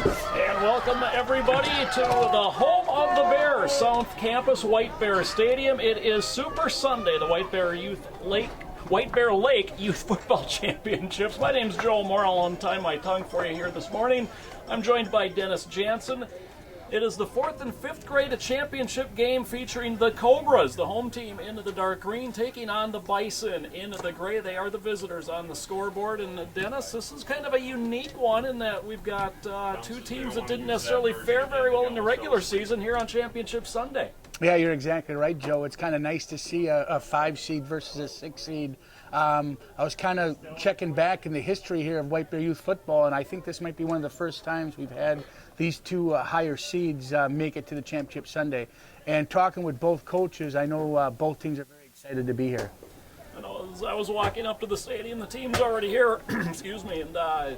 And welcome everybody to the home of the Bears, South Campus, White Bear Stadium. It is Super Sunday, the White Bear Lake Youth Football Championships. My name's Joe Moore. I'll untie my tongue for you here this morning. I'm joined by Dennis Jansen. It is the 4th and 5th grade championship game featuring the Cobras, the home team, into the dark green, taking on the Bison into the gray. They are the visitors on the scoreboard. And Dennis, this is kind of a unique one in that we've got two teams that didn't necessarily fare very well in the regular season here on Championship Sunday. Yeah, you're exactly right, Joe. It's kind of nice to see a 5 seed versus a 6 seed. I was kind of checking back in the history here of White Bear Youth Football, and I think this might be one of the first times we've had these two higher seeds make it to the Championship Sunday. And talking with both coaches, I know both teams are very excited to be here. I know, as I was walking up to the stadium, the team's already here, excuse me, and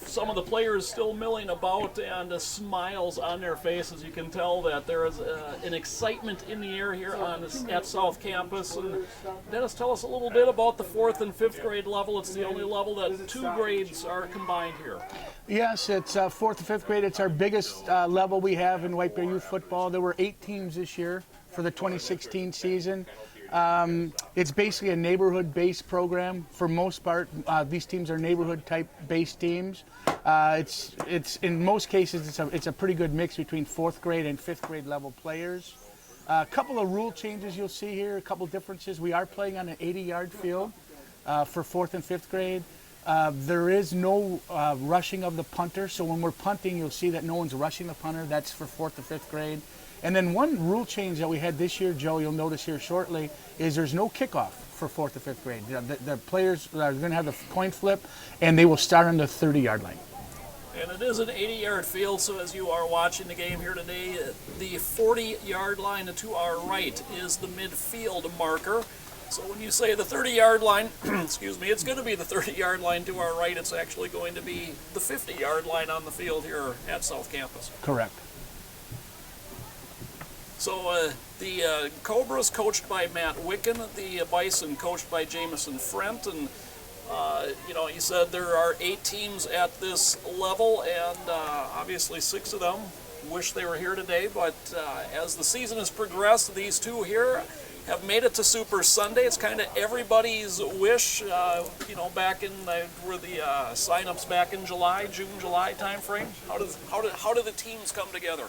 some of the players still milling about and smiles on their faces. You can tell that there is an excitement in the air here at South Campus. And Dennis, tell us a little bit about the 4th and 5th grade level. It's the only level that 2 grades are combined here. Yes, it's 4th and 5th grade. It's our biggest level we have in White Bear Youth Football. There were 8 teams this year for the 2016 season. It's basically a neighborhood-based program. For most part, these teams are neighborhood-type based teams. It's in most cases it's a pretty good mix between 4th grade and 5th grade level players. A couple of rule changes you'll see here. A couple differences. We are playing on an 80-yard field for 4th and 5th grade. There is no rushing of the punter, so when we're punting, you'll see that no one's rushing the punter. That's for 4th and 5th grade. And then one rule change that we had this year, Joe, you'll notice here shortly, is there's no kickoff for 4th and 5th grade. The players are going to have the coin flip, and they will start on the 30-yard line. And it is an 80-yard field, so as you are watching the game here today, the 40-yard line to our right is the midfield marker. So when you say the 30-yard line, excuse me, it's going to be the 30-yard line to our right. It's actually going to be the 50-yard line on the field here at South Campus. Correct. So the Cobras coached by Matt Wicken, the Bison coached by Jamison Frent, and you said there are 8 teams at this level, and obviously 6 of them wish they were here today, but as the season has progressed, these 2 here have made it to Super Sunday. It's kind of everybody's wish, back in were the sign-ups back in June, July time frame. How do the teams come together?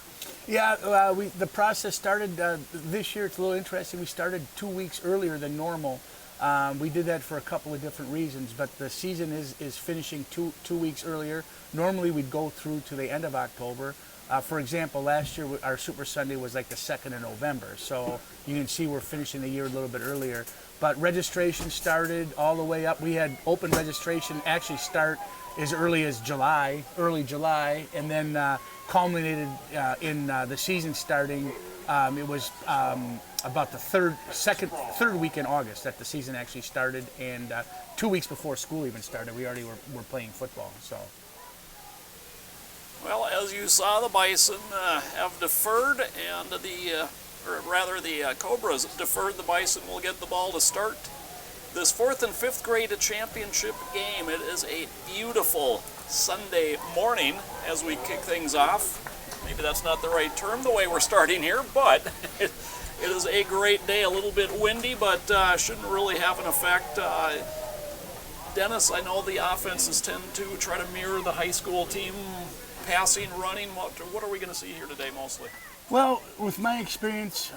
Yeah, the process started this year. It's a little interesting. We started 2 weeks earlier than normal. We did that for a couple of different reasons, but the season is finishing two weeks earlier. Normally we'd go through to the end of October. For example, last year our Super Sunday was like the 2nd of November, so you can see we're finishing the year a little bit earlier. But registration started all the way up. We had open registration actually start as early as early July, and then culminated in the season starting. It was about the third week in August that the season actually started, and 2 weeks before school even started, we already were playing football. So. Well, as you saw, the Bison have deferred, and the Cobras deferred. The Bison will get the ball to start this 4th and 5th grade championship game. It is a beautiful Sunday morning as we kick things off. Maybe that's not the right term, the way we're starting here, but it is a great day. A little bit windy, but shouldn't really have an effect. Dennis, I know the offenses tend to try to mirror the high school team, passing, running. What are we going to see here today mostly? Well, with my experience,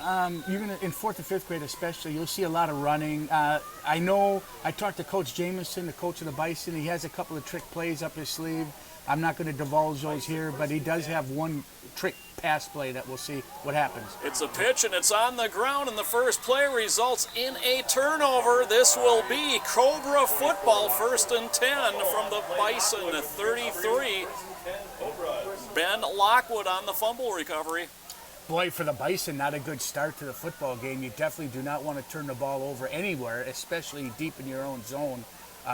you're gonna in 4th and 5th grade especially, you'll see a lot of running. I know I talked to Coach Jamison, the coach of the Bison. He has a couple of trick plays up his sleeve. I'm not going to divulge those here, but he does have one trick pass play that we'll see what happens. It's a pitch, and it's on the ground, and the first play results in a turnover. This will be Cobra football, 1st and 10 from the Bison 33. Ben Lockwood on the fumble recovery. Boy, for the Bison, not a good start to the football game. You definitely do not want to turn the ball over anywhere, especially deep in your own zone.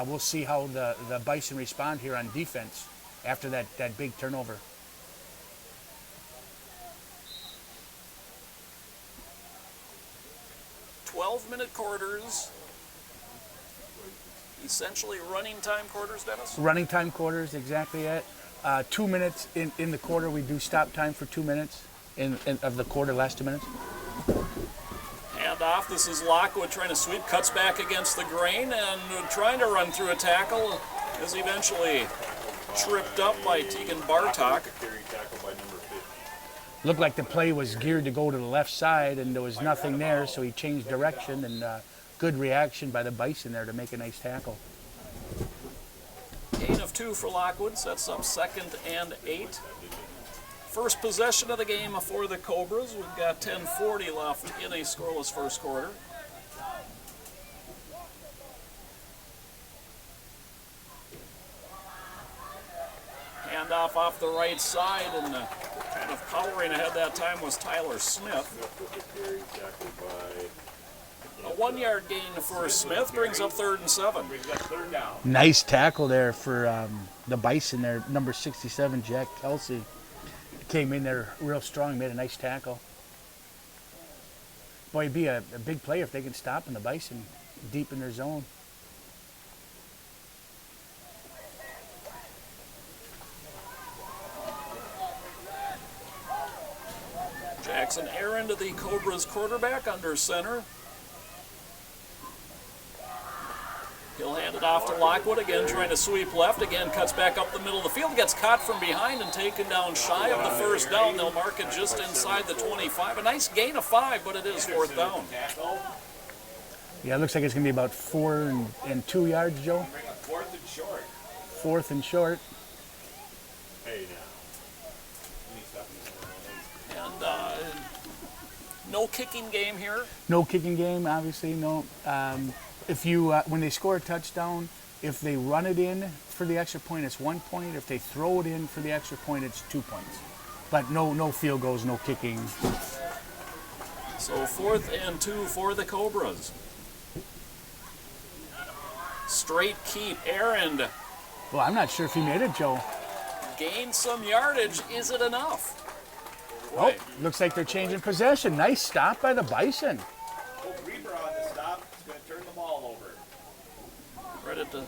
We'll see how the Bison respond here on defense after that big turnover. 12-minute quarters. Essentially running time quarters, Dennis? Running time quarters, exactly it. 2 minutes in the quarter. We do stop time for 2 minutes of the quarter, last 2 minutes. Hand off. This is Lockwood trying to sweep, cuts back against the grain and trying to run through a tackle is eventually tripped up by Tegan Bartok. Looked like the play was geared to go to the left side, and there was nothing there, so he changed direction, and good reaction by the Bison there to make a nice tackle. Gain of 2 for Lockwood, sets up 2nd and 8. First possession of the game for the Cobras. We've got 10:40 left in a scoreless first quarter. Handoff off the right side, and kind of powering ahead that time was Tyler Smith. A 1-yard gain for Smith brings up 3rd and 7. Nice tackle there for the Bison there, number 67, Jack Kelsey. Came in there real strong, made a nice tackle. Boy, it'd be a big play if they can stop in the Bison deep in their zone. Jackson Aaron to the Cobras quarterback under center. He'll hand it off to Lockwood, again trying to sweep left, again cuts back up the middle of the field, gets caught from behind and taken down shy of the first down. They'll mark it just inside the 25. A nice gain of 5, but it is 4th down. Yeah, it looks like it's going to be about 4 and 2 yards, Joe. 4th and short. 4th and short. Hey, now. And no kicking game here. No kicking game, obviously, no. If you, when they score a touchdown, if they run it in for the extra point, it's 1 point. If they throw it in for the extra point, it's 2 points. But no field goals, no kicking. So 4th and 2 for the Cobras. Straight keep, Aaron. Well, I'm not sure if he made it, Joe. Gained some yardage. Is it enough? Oh, looks like they're changing possession. Nice stop by the Bison. Reaper on the stop. It's going to turn the ball over. Credit to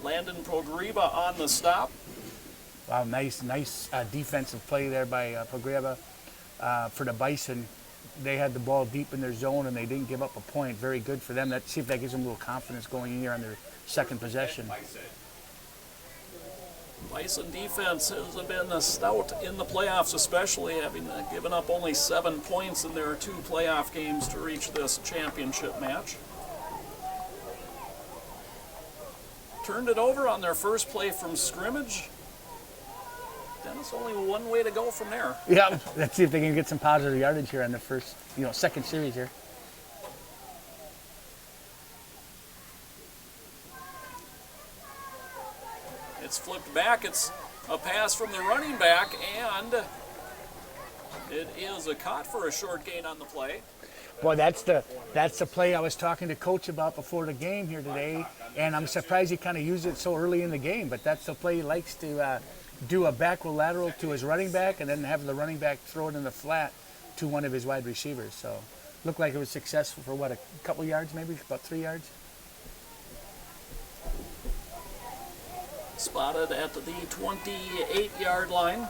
Landon Pogriba on the stop. Wow, nice defensive play there by Pogriba for the Bison. They had the ball deep in their zone and they didn't give up a point. Very good for them. Let's see if that gives them a little confidence going in here on their second possession. Bison defense has been stout in the playoffs, especially having given up only 7 points in their 2 playoff games to reach this championship match. Turned it over on their first play from scrimmage. Dennis, only one way to go from there. Yeah, let's see if they can get some positive yardage here on the first, second series here. It's flipped back. It's a pass from the running back, and it is a caught for a short gain on the play. Boy, that's the play I was talking to Coach about before the game here today, and I'm surprised he kind of used it so early in the game, but that's the play he likes to do a backward lateral to his running back and then have the running back throw it in the flat to one of his wide receivers. So looked like it was successful for, a couple yards maybe, about 3 yards? Spotted at the 28-yard line.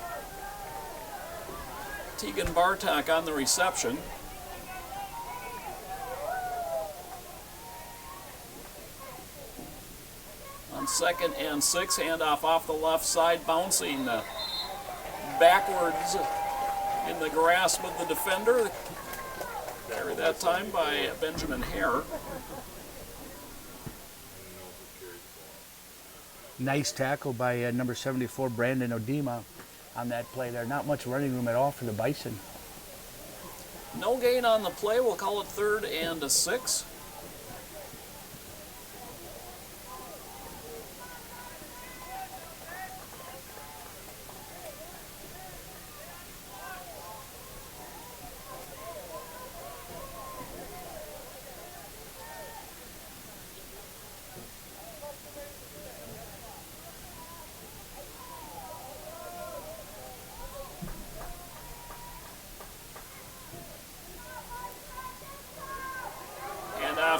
Tegan Bartok on the reception. On 2nd and 6, handoff off the left side, bouncing backwards in the grasp of the defender. Carried that time by Benjamin Hare. Nice tackle by number 74, Brandon Odema, on that play there. Not much running room at all for the Bison. No gain on the play. We'll call it 3rd and 6.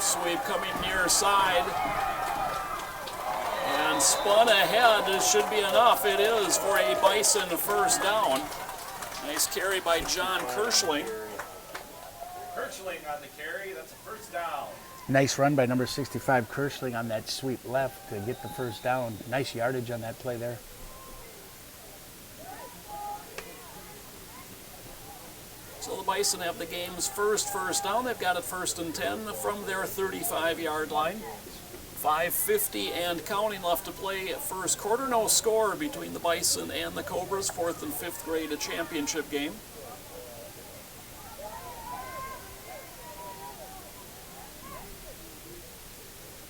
Sweep coming near side, and and spun ahead. This should be enough. It is for a Bison first down. Nice carry by John Kirschling. Kirschling on the carry. That's a first down. Nice run by number 65, Kirschling, on that sweep left to get the first down. Nice yardage on that play there. So the Bison have the game's first down. They've got it 1st and 10 from their 35-yard line. 5:50 and counting left to play at first quarter. No score between the Bison and the Cobras. 4th and 5th grade, a championship game.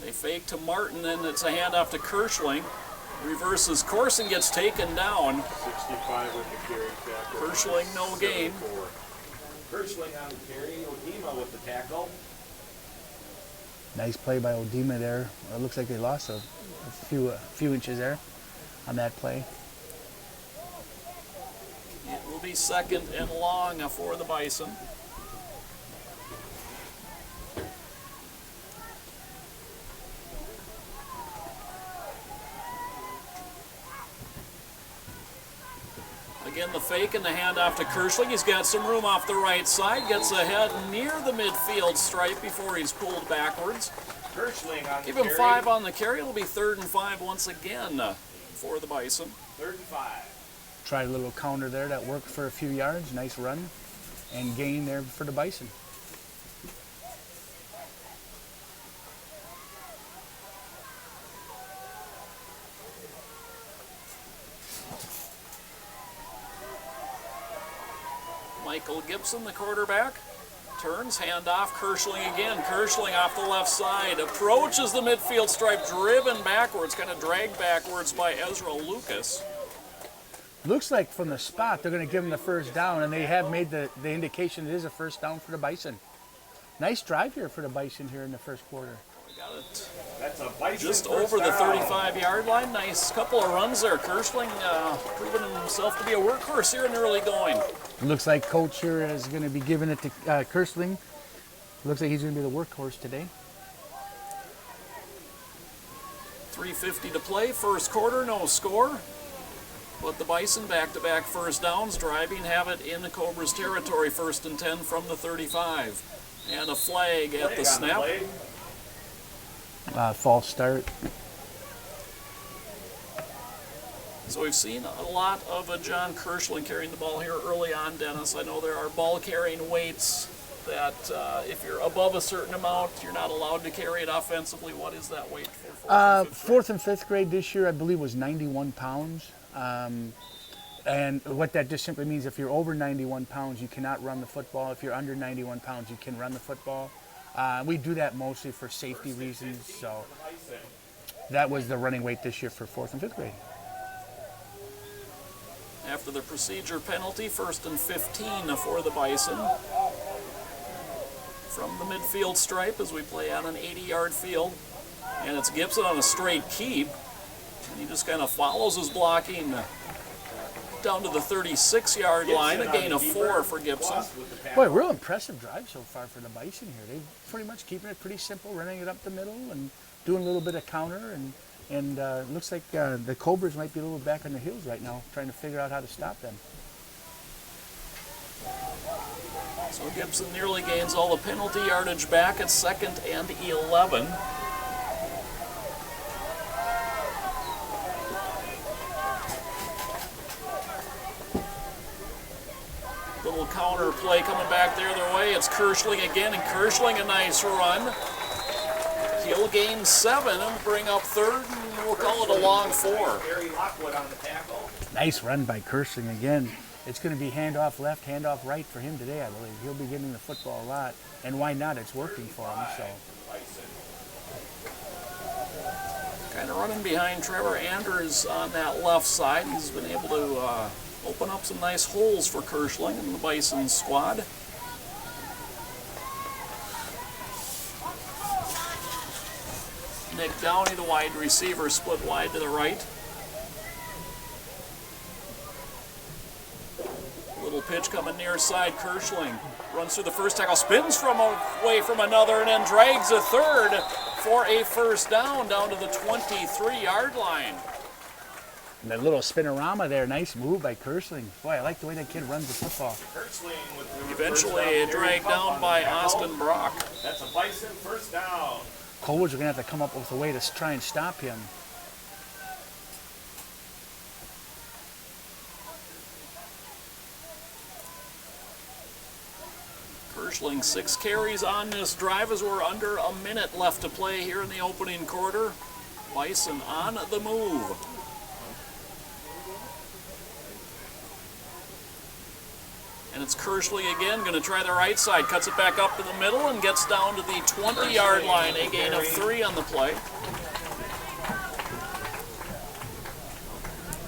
They fake to Martin, and it's a handoff to Kirschling. Reverses course and gets taken down. 65 with the carry tackle. Kirschling, no gain. Kirschling on the carry. Odema with the tackle. Nice play by Odema there. It looks like they lost a few inches there on that play. It will be 2nd and long for the Bison. Again, the fake and the handoff to Kirschling. He's got some room off the right side. Gets ahead near the midfield stripe before he's pulled backwards. Kirschling on the Give him carry. 5 on the carry. It'll be 3rd and 5 once again for the Bison. 3rd and 5. Tried a little counter there that worked for a few yards. Nice run and gain there for the Bison. Michael Gibson, the quarterback, turns, handoff, Kirschling again. Kirschling off the left side, approaches the midfield stripe, driven backwards, kind of dragged backwards by Ezra Lucas. Looks like from the spot they're going to give him the first down, and they have made the indication it is a first down for the Bison. Nice drive here for the Bison here in the first quarter. We got it That's a Bison just first over the down. 35-yard line. Nice couple of runs there. Kirschling proving himself to be a workhorse here in the early going. Looks like Coach here is going to be giving it to Kirschling. Looks like he's going to be the workhorse today. 3:50 to play, first quarter, no score. But the Bison back-to-back first downs, driving, have it in the Cobras territory, 1st and 10 from the 35. And a flag at the snap. False start. So we've seen a lot of John Kirschling carrying the ball here early on, Dennis. I know there are ball-carrying weights that if you're above a certain amount, you're not allowed to carry it offensively. What is that weight for 4th and 5th grade? 4th and 5th grade this year, I believe, was 91 pounds. And what that just simply means, if you're over 91 pounds, you cannot run the football. If you're under 91 pounds, you can run the football. We do that mostly for safety reasons. So that was the running weight this year for 4th and 5th grade. After the procedure penalty, 1st and 15 for the Bison. From the midfield stripe as we play on an 80-yard field. And it's Gibson on a straight keep. And he just kind of follows his blocking down to the 36-yard line. A gain of 4 for Gibson. Boy, real impressive drive so far for the Bison here. They're pretty much keeping it pretty simple, running it up the middle and doing a little bit of counter. And looks like the Cobras might be a little back on the heels right now, trying to figure out how to stop them. So Gibson nearly gains all the penalty yardage back at 2nd and 11. Little counter play coming back the other way. It's Kirschling again, and Kirschling a nice run. He'll gain 7 and bring up 3rd, and we'll call it a long 4. Gary Lockwood on the tackle. Nice run by Kirschling again. It's going to be handoff left, handoff right for him today, I believe. He'll be getting the football a lot, and why not? It's working for him. So Kind of running behind Trevor Anders on that left side. He's been able to open up some nice holes for Kirschling and the Bison squad. Nick Downey, the wide receiver, split wide to the right. Little pitch coming near side. Kirschling runs through the first tackle, spins from away from another, and then drags a third. for a first down to the 23-yard line. And that little spinorama there, nice move by Kersling. Boy, I like the way that kid runs the football. Eventually dragged down by Austin Brock. That's a Bison first down. Cobras are going to have to come up with a way to try and stop him. Kersling 6 carries on this drive as we're under a minute left to play here in the opening quarter. Bison on the move. And it's Kersling again, going to try the right side. Cuts it back up to the middle and gets down to the 20-yard line. A gain of 3 on the play.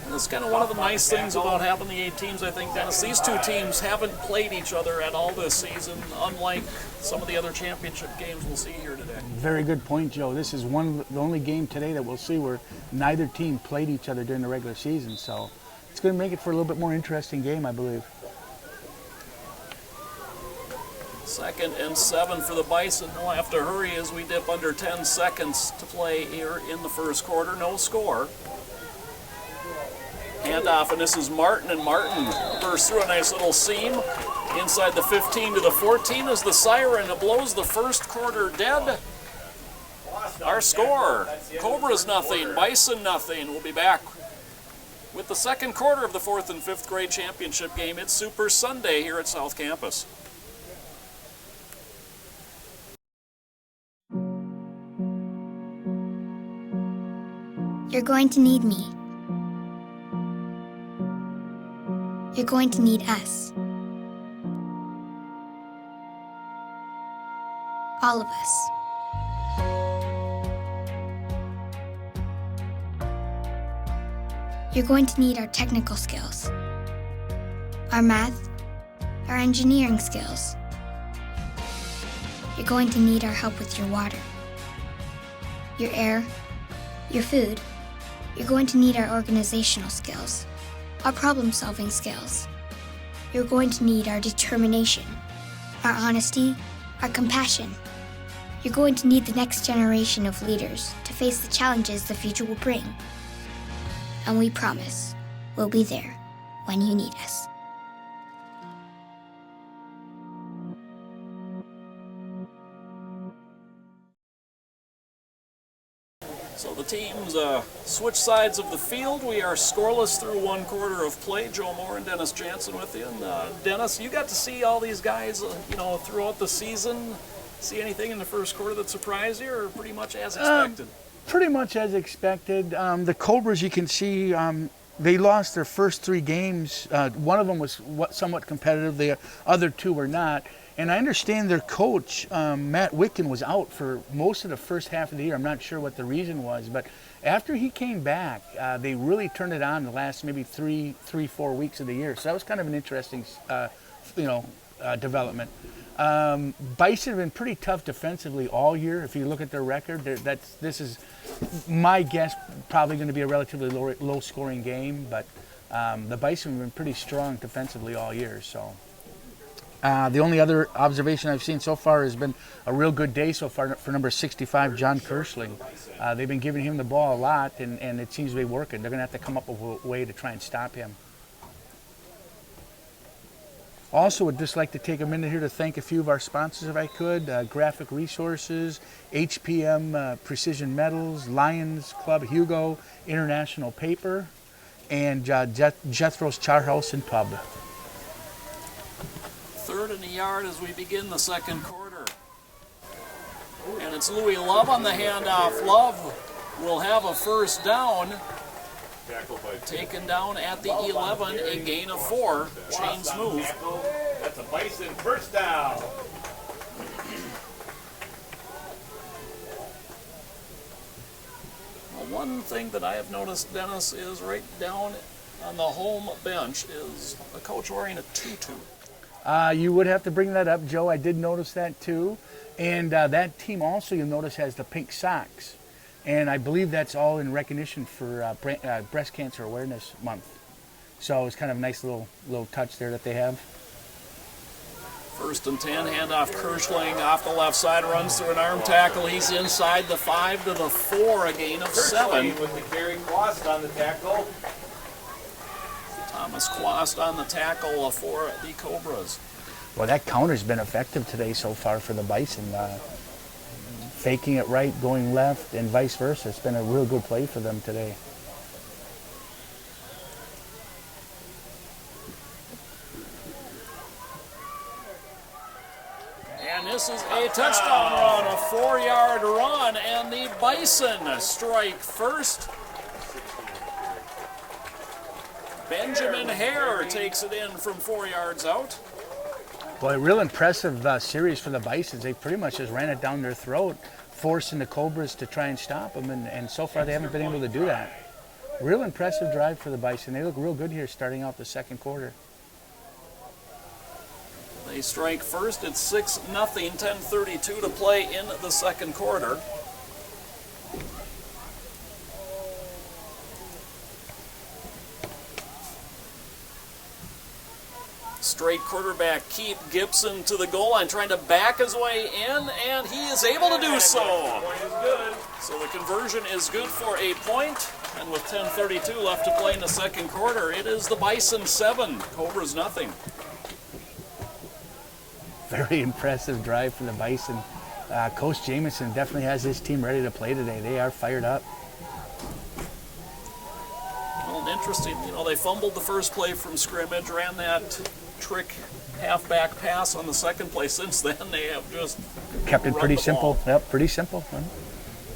And that's kind of one of the nice things about having the 8 teams, I think, Dennis. These two teams haven't played each other at all this season, unlike some of the other championship games we'll see here today. Very good point, Joe. This is the only game today that we'll see where neither team played each other during the regular season. So it's going to make it for a little bit more interesting game, I believe. 2nd and 7 for the Bison. We'll have to hurry as we dip under 10 seconds to play here in the first quarter. No score. Handoff, and this is Martin, and Martin bursts through a nice little seam inside the 15 to the 14 as the siren blows the first quarter dead. Our score, Cobras nothing, Bison nothing. We'll be back with the second quarter of the 4th and 5th grade championship game. It's Super Sunday here at South Campus. You're going to need me. You're going to need us. All of us. You're going to need our technical skills, our math, our engineering skills. You're going to need our help with your water, your air, your food. You're going to need our organizational skills, our problem-solving skills. You're going to need our determination, our honesty, our compassion. You're going to need the next generation of leaders to face the challenges the future will bring. And we promise we'll be there when you need us. So the teams switch sides of the field. We are scoreless through one quarter of play. Joe Moore and Dennis Jansen with you. And Dennis, you got to see all these guys, throughout the season. See anything in the first quarter that surprised you, or pretty much as expected? Pretty much as expected. The Cobras, you can see, they lost their first 3 games. One of them was somewhat competitive. The other 2 were not. And I understand their coach, Matt Wicken, was out for most of the first half of the year. I'm not sure what the reason was, but after he came back, they really turned it on the last maybe 4 weeks of the year. So that was kind of an interesting, development. Bison have been pretty tough defensively all year. If you look at their record, this is my guess, probably going to be a relatively low-scoring game. But the Bison have been pretty strong defensively all year. So. The only other observation I've seen so far has been a real good day so far for number 65, John Kersling. They've been giving him the ball a lot, and it seems to be working. They're going to have to come up with a way to try and stop him. Also, would just like to take a minute here to thank a few of our sponsors, if I could. Graphic Resources, HPM Precision Metals, Lions Club Hugo, International Paper, and Jethro's Charhouse and Pub. 3rd and a yard as we begin the second quarter. And it's Louis Love on the handoff. Love will have a first down. Taken down at the 11, a gain of 4. Chains move. That's a Bison first down. Well, one thing that I have noticed, Dennis, is right down on the home bench is a coach wearing a tutu. You would have to bring that up, Joe. I did notice that too. And that team also, you'll notice, has the pink socks. And I believe that's all in recognition for Breast Cancer Awareness Month. So it's kind of a nice little touch there that they have. First and 10, handoff Kirschling off the left side, runs through an arm tackle. He's inside the 5 to the 4, a gain of 7. With the carry, Quast on the tackle. Thomas Quast on the tackle for the Cobras. Well, that counter's been effective today so far for the Bison. Faking it right, going left, and vice versa. It's been a real good play for them today. And this is a touchdown run, a 4-yard run, and the Bison strike first. Benjamin Hare takes it in from 4 yards out. Boy, real impressive series for the Bisons. They pretty much just ran it down their throat, forcing the Cobras to try and stop them, and so far they haven't been able to do that. Real impressive drive for the Bison. They look real good here starting out the second quarter. They strike first. It's 6-0, 10:32 to play in the second quarter. Straight quarterback Keith Gibson to the goal line, trying to back his way in, and he is able to do so. Point is good. So the conversion is good for a point, and with 10:32 left to play in the second quarter, it is the Bison 7, Cobras nothing. Very impressive drive for the Bison. Coach Jamison definitely has his team ready to play today. They are fired up. Well, and interesting, they fumbled the first play from scrimmage, ran that trick halfback pass on the second play. Since then, they have just Kept it run pretty the simple. ball. Yep, pretty simple.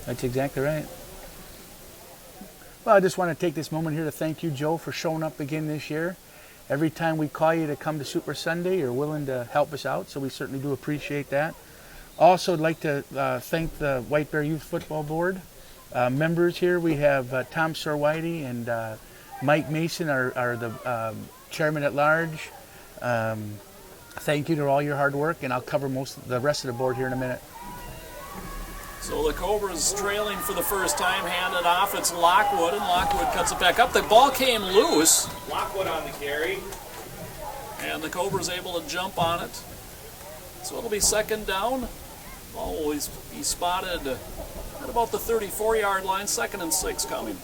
That's exactly right. Well, I just want to take this moment here to thank you, Joe, for showing up again this year. Every time we call you to come to Super Sunday, you're willing to help us out, so we certainly do appreciate that. Also, I'd like to thank the White Bear Youth Football Board. Members here, we have Tom Sorwhitey and Mike Mason are the chairman at large. Thank you to all your hard work, and I'll cover the rest of the board here in a minute. So the Cobras trailing for the first time, handed off. It's Lockwood, and Lockwood cuts it back up. The ball came loose, Lockwood on the carry. and the Cobras able to jump on it. So it'll be second down. Ball will be spotted at about the 34-yard line. 2nd and 6 coming.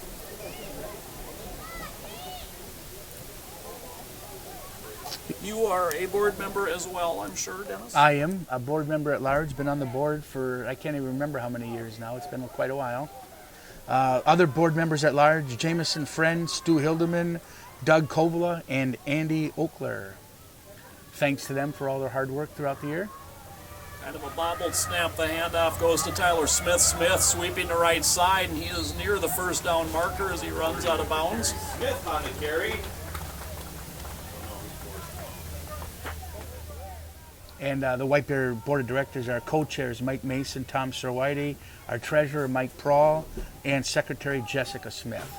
You are a board member as well, I'm sure, Dennis? I am a board member at large, been on the board for, I can't even remember how many years now. It's been quite a while. Other board members at large, Jameson Friend, Stu Hildeman, Doug Kovala, and Andy Oakler. Thanks to them for all their hard work throughout the year. Kind of a bobbled snap. The handoff goes to Tyler Smith. Smith sweeping the right side, and he is near the first down marker as he runs out of bounds. Smith on the carry. And the White Bear Board of Directors, our co-chairs, Mike Mason, Tom Sorwhitey, our treasurer, Mike Prawl, and Secretary Jessica Smith.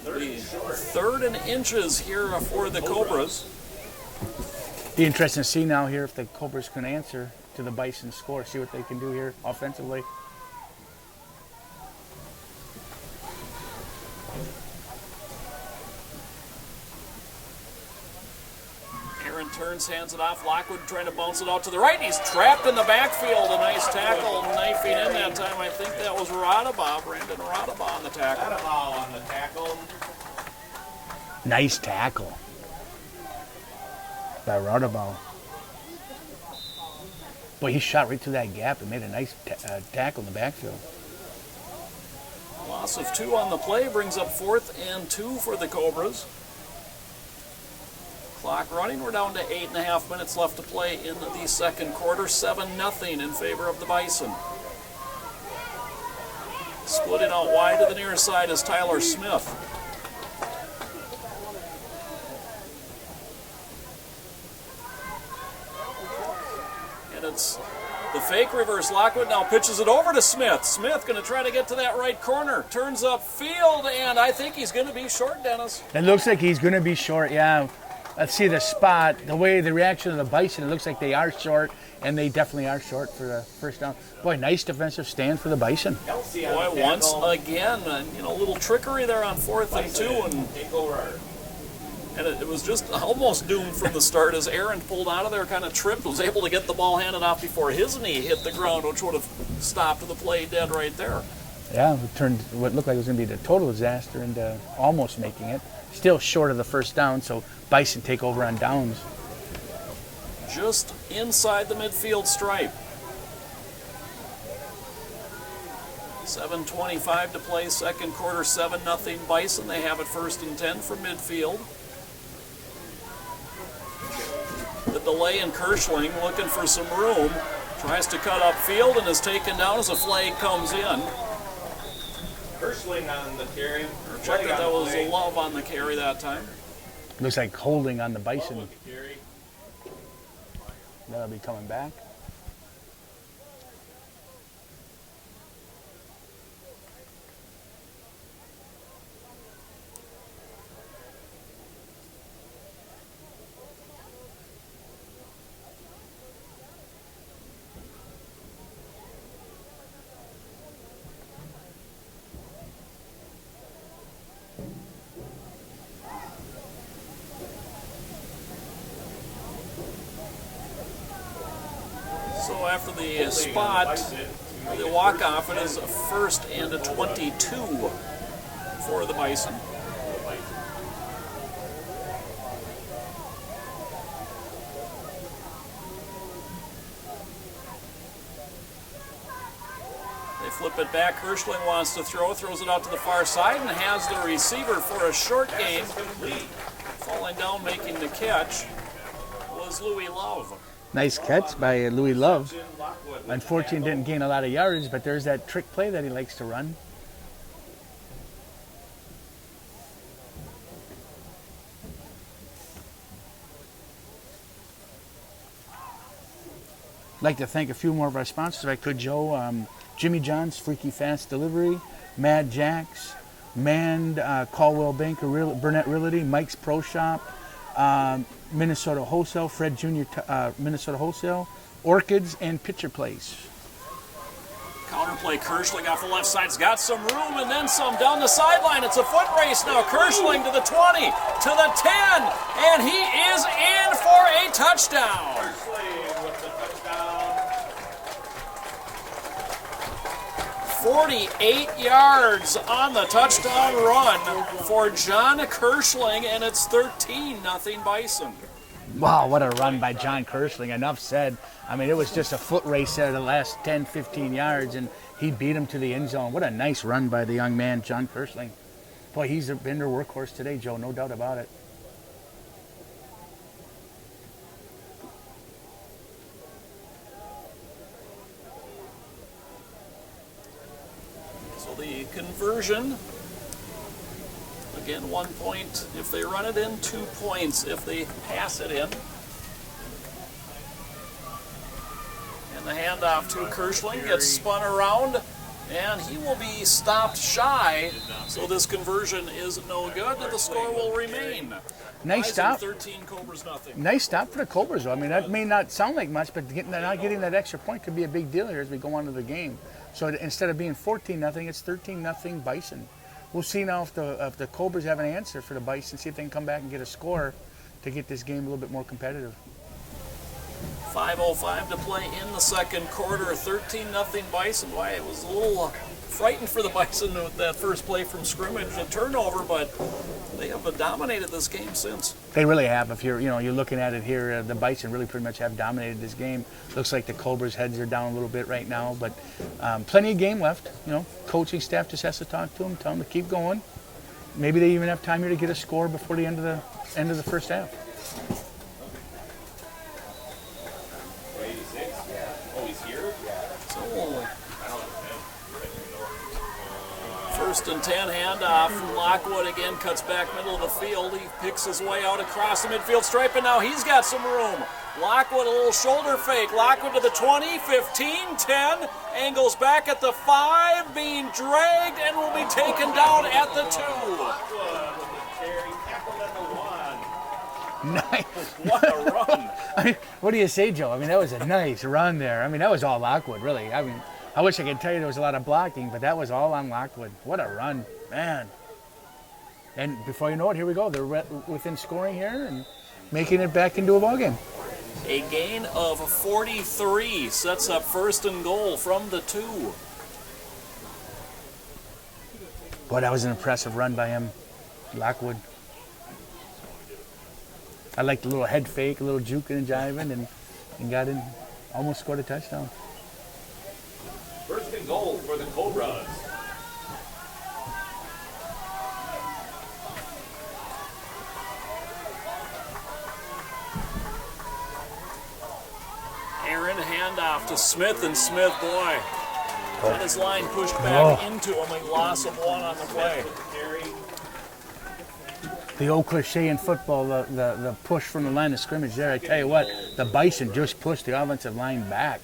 Third and inches here for the Cobras. Be interesting to see now here if the Cobras can answer to the Bison score, see what they can do here offensively. Aaron turns, hands it off. Lockwood trying to bounce it out to the right. He's trapped in the backfield. A nice tackle, knifing in that time. I think that was Radaba, Brandon Radaba on the tackle. Radaba on the tackle. Nice tackle by Radaba. Boy, he shot right through that gap and made a nice tackle in the backfield. Loss of 2 on the play brings up 4th and 2 for the Cobras. Clock running. We're down to 8.5 minutes left to play in the second quarter. 7-0 in favor of the Bison. Splitting out wide to the near side is Tyler Smith. And it's the fake reverse. Lockwood now pitches it over to Smith. Smith going to try to get to that right corner. Turns up field, and I think he's going to be short, Dennis. It looks like he's going to be short, yeah. Let's see the spot, the way the reaction of the Bison, it looks like they are short, and they definitely are short for the first down. Boy, nice defensive stand for the Bison. Boy, once again, a little trickery there on 4th and 2, and take over. And it was just almost doomed from the start as Aaron pulled out of there, kind of tripped, was able to get the ball handed off before his knee hit the ground, which would have stopped the play dead right there. Yeah, it turned what looked like it was going to be a total disaster into almost making it. Still short of the first down, so Bison take over on downs. Just inside the midfield stripe. 7:25 to play, second quarter, 7-0 Bison. They have it 1st and 10 from midfield. The delay in Kirschling looking for some room. Tries to cut upfield and is taken down as a flag comes in. Kirschling on the carry. Check that was a Love on the carry that time. Looks like holding on the Bison. That'll be coming back. So after the spot, the walk-off, it is 1st and 22 for the Bison. They flip it back. Kirschling wants to throw, throws it out to the far side, and has the receiver for a short game. Falling down, making the catch was Louis Love. Nice catch by Louis Love. Unfortunately, didn't gain a lot of yardage, but there's that trick play that he likes to run. I'd like to thank a few more of our sponsors if I could, Joe. Jimmy John's Freaky Fast Delivery, Mad Jack's, Manned, Caldwell Banker, Burnett Realty, Mike's Pro Shop, Minnesota Wholesale, Fred Jr. Minnesota Wholesale, Orchids, and Pitcher Place. Counterplay, Kirschling off the left side's got some room and then some down the sideline. It's a foot race now. Kirschling to the 20, to the 10, and he is in for a touchdown. Kirschling with the touchdown. 48 yards on the touchdown run for John Kirschling, and it's 13-0 Bison. Wow, what a run by John Kirschling. Enough said. I mean, it was just a foot race there the last 10, 15 yards, and he beat him to the end zone. What a nice run by the young man, John Kirschling. Boy, he's been their workhorse today, Joe, no doubt about it. So the conversion, again, 1 point if they run it in, 2 points if they pass it in. And the handoff to Kirschling gets spun around, and he will be stopped shy. So this conversion is no good. The score will remain. Nice stop. 13, Cobras nothing. Nice stop for the Cobras, though. I mean, that may not sound like much, but not getting that extra point could be a big deal here as we go on to the game. So instead of being 14-0, it's 13-0 Bison. We'll see now if the Cobras have an answer for the Bison, see if they can come back and get a score to get this game a little bit more competitive. 5:05 to play in the second quarter. 13-0 Bison. Why, it was a little frightened for the Bison with that first play from scrimmage, a turnover, but they have dominated this game since. They really have. If you're looking at it here, the Bison really pretty much have dominated this game. Looks like the Cobras' heads are down a little bit right now, but plenty of game left. Coaching staff just has to talk to them, tell them to keep going. Maybe they even have time here to get a score before the end of the first half. First and 10, handoff. Lockwood again cuts back middle of the field. He picks his way out across the midfield stripe, and now he's got some room. Lockwood, a little shoulder fake. Lockwood to the 20, 15, 10. Angles back at the 5, being dragged and will be taken down at the 2. Nice. What a run. I mean, what do you say, Joe? I mean, that was a nice run there. I mean, that was all Lockwood, really. I mean, I wish I could tell you there was a lot of blocking, but that was all on Lockwood. What a run, man. And before you know it, here we go. They're within scoring here and making it back into a ball game. A gain of 43 sets up 1st and goal from the 2. Boy, that was an impressive run by him, Lockwood. I liked the little head fake, a little juking and jiving, and got in, almost scored a touchdown. 1st and goal for the Cobras. Aaron, handoff to Smith, and Smith, boy, had his line pushed back into him. He lost him 1 on the play. The old cliche in football, the push from the line of scrimmage there. I tell you what, the Bison just pushed the offensive line back.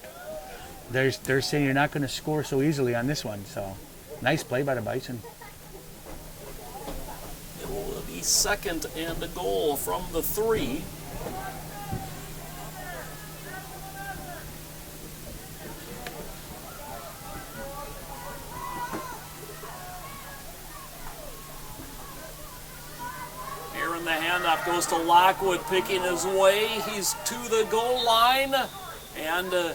They're saying you're not going to score so easily on this one. So, nice play by the Bison. It will be 2nd and a goal from the 3. The handoff goes to Lockwood, picking his way. He's to the goal line and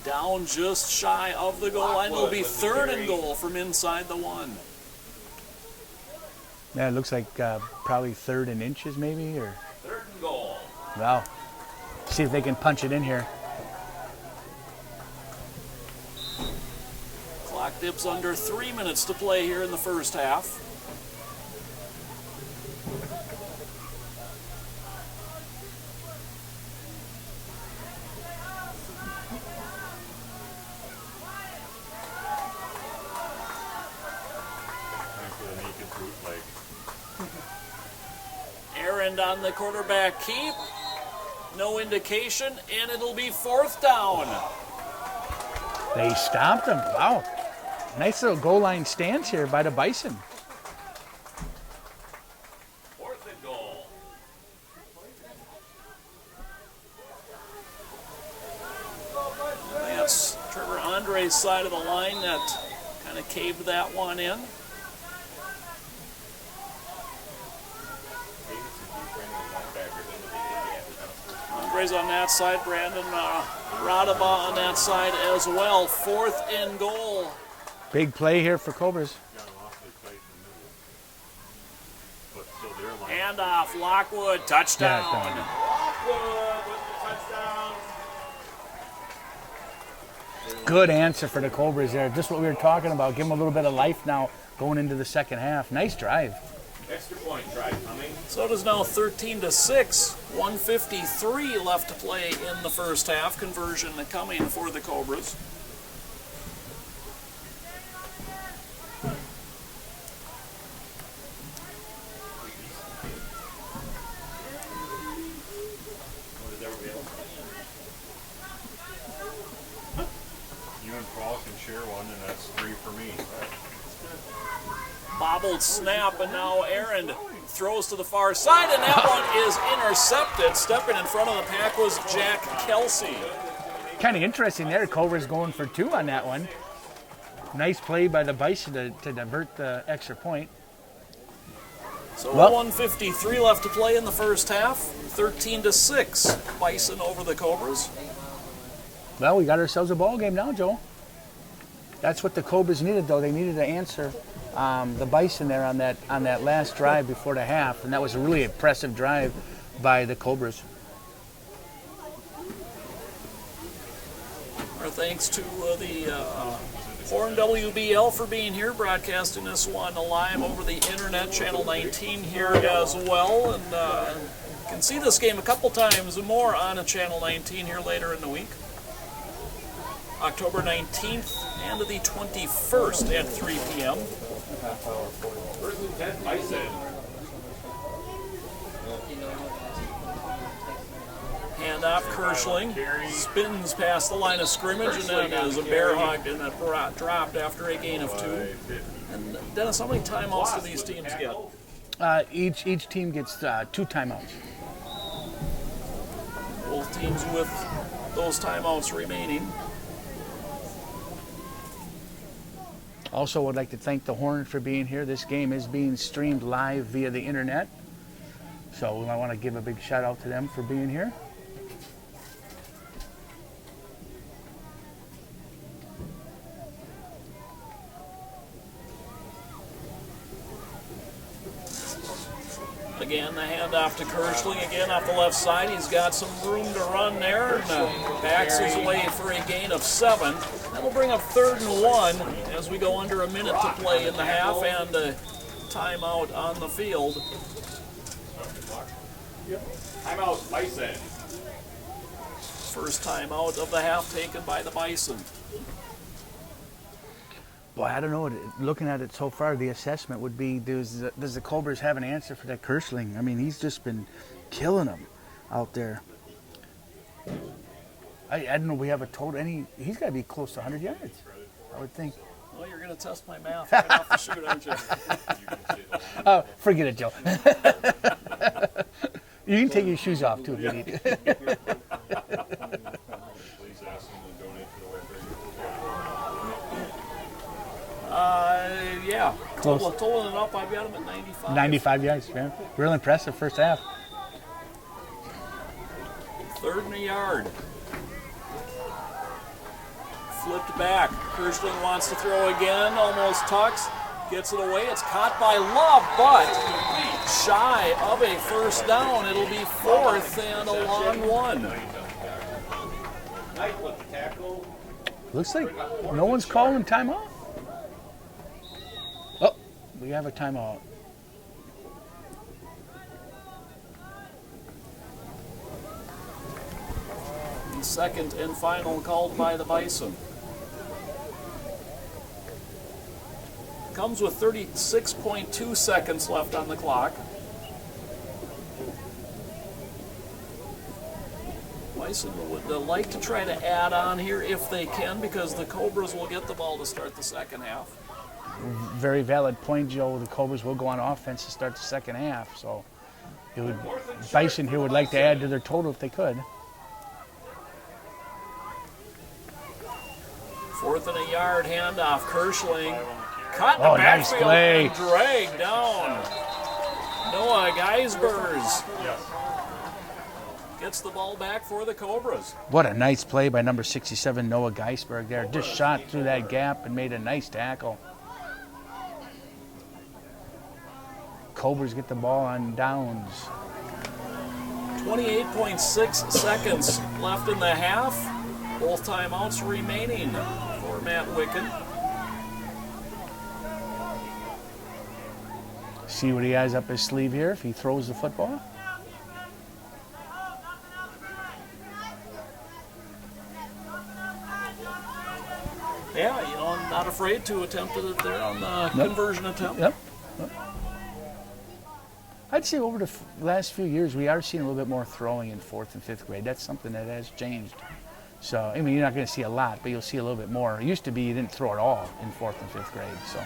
down just shy of the goal line. It'll be 3rd and goal from inside the 1. Yeah, it looks like probably 3rd in inches maybe. Or 3rd and goal. Wow. See if they can punch it in here. Clock dips under 3 minutes to play here in the 1st half. Aaron on the quarterback keep. No indication, and it'll be 4th down. They stopped him. Wow. Nice little goal line stance here by the Bison. 4th and goal. That's Trevor Andre's side of the line that kind of caved that one in. Andre's on that side, Brandon Radaba on that side as well. 4th and goal. Big play here for Cobras. Handoff, Lockwood, touchdown. Lockwood with the touchdown. Good answer for the Cobras there. Just what we were talking about. Give them a little bit of life now going into the 2nd half. Nice drive. Extra point try coming. So it is now 13-6. 1:53 left to play in the 1st half. Conversion coming for the Cobras. You and Paul can share one, and that's 3 for me. Bobbled snap, and now Aaron throws to the far side, and that one is intercepted. Stepping in front of the pack was Jack Kelsey. Kind of interesting there. Cobras going for 2 on that one. Nice play by the Bison to divert the extra point. So 1:53 left to play in the 1st half. 13-6. Bison over the Cobras. Well, we got ourselves a ball game now, Joe. That's what the Cobras needed, though. They needed to answer the Bison there on that last drive before the half, and that was a really impressive drive by the Cobras. Our thanks to the Horn WBL for being here, broadcasting this one live over the internet, Channel 19 here as well, and you can see this game a couple times more on a Channel 19 here later in the week. October 19th and the 21st at 3 p.m. 1st and 10, Bison. Handoff, Kirschling spins past the line of scrimmage, and then is a bear hugged and then dropped after a gain of 2. And Dennis, how many timeouts do these teams get? Each team gets 2 timeouts. Both teams with those timeouts remaining. Also, would like to thank the Horn for being here. This game is being streamed live via the internet. So I want to give a big shout out to them for being here. Again, the handoff to Kirschling, again off the left side. He's got some room to run there, and backs his way for a gain of 7. That'll bring up 3rd and 1 as we go under a minute to play in the half, and a timeout on the field. Timeout, Bison. First timeout of the half taken by the Bison. Boy, I don't know. Looking at it so far, the assessment would be, does the Cobras have an answer for that Kirschling? I mean, he's just been killing them out there. I don't know. We have a total. He's got to be close to 100 yards, I would think. Well, you're going to test my math right off the shoot, aren't you? Oh, forget it, Joe. You can take your shoes off, too, if you need to. Please ask them to donate to the White Bear Youth. Yeah. Close. Totaling it up, I've got him at 95. 95 yards, man. Real impressive first half. 3rd and a yard. Flipped back. Kirschling wants to throw again. Almost tucks. Gets it away. It's caught by Love, but shy of a first down. It'll be 4th and a long one. Knight with the tackle. Looks like no one's calling timeout. Oh, we have a timeout. And 2nd and final called by the Bison. Comes with 36.2 seconds left on the clock. Bison would like to try to add on here if they can, because the Cobras will get the ball to start the second half. Very valid point, Joe. The Cobras will go on offense to start the second half. So Bison here would like to add to their total if they could. 4th and a yard handoff. Kirschling caught in the Nice backfield play. and dragged down. Noah Geisbers gets the ball back for the Cobras. What a nice play by number 67, Noah Geisberg there. Just shot through that gap and made a nice tackle. Cobras get the ball on downs. 28.6 seconds left in the half. Both timeouts remaining for Matt Wicken. See what he has up his sleeve here if he throws the football. Yeah, I'm not afraid to attempt it there on the conversion attempt. Yep. I'd say over the last few years, we are seeing a little bit more throwing in 4th and 5th grade. That's something that has changed. So, I mean, you're not going to see a lot, but you'll see a little bit more. It used to be you didn't throw at all in 4th and 5th grade. So.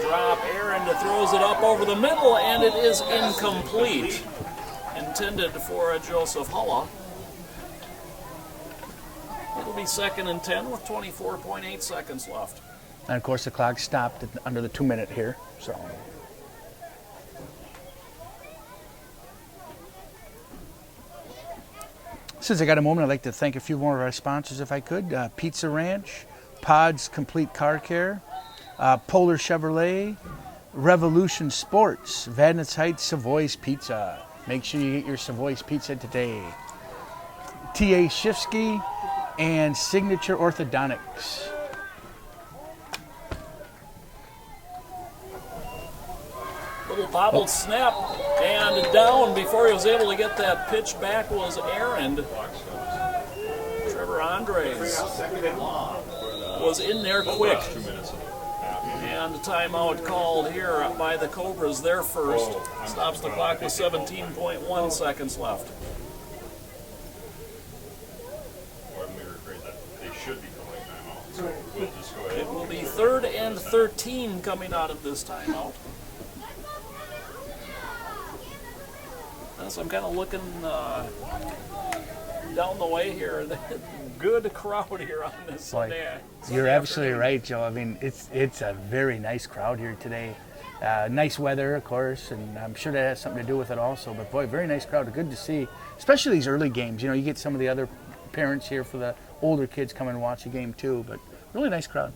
Drop, Aaron throws it up over the middle, and it is incomplete. Intended for Joseph Hulla. It'll be 2nd and 10 with 24.8 seconds left. And, of course, the clock stopped under the 2-minute here. So. Since I got a moment, I'd like to thank a few more of our sponsors, if I could. Pizza Ranch, Pods Complete Car Care, Polar Chevrolet, Revolution Sports, Vadnais Heights Savoy's Pizza. Make sure you get your Savoy's Pizza today. T.A. Shifsky and Signature Orthodontics. Little bobbled snap, and down before he was able to get that pitch back was Aaron. Trevor Andres Second and long. was in there quick. And a timeout called here by the Cobras. Their first. Stops the clock with 17.1 seconds left. Or we were afraid that they should be calling timeout. So we'll just go ahead. It will be 3rd and 13 coming out of this timeout. As I'm kind of looking down the way here, good crowd here on this Sunday. You're absolutely right, Joe. I mean, it's a very nice crowd here today. Nice weather, of course, and I'm sure that has something to do with it also. But boy, very nice crowd. Good to see, especially these early games. You know, you get some of the other parents here for the older kids come and watch a game too. But really nice crowd.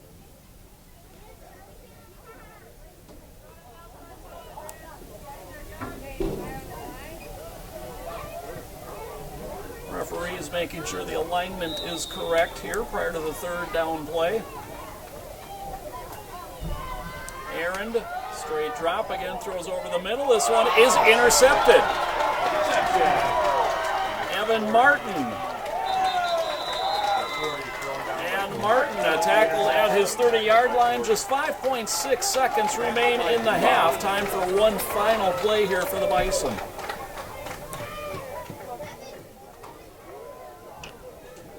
Referees making sure the alignment is correct here prior to the third down play. Aaron, straight drop again, throws over the middle. This one is intercepted. Evan Martin. And Martin, a tackle at his 30-yard line. Just 5.6 seconds remain in the half. Time for one final play here for the Bison.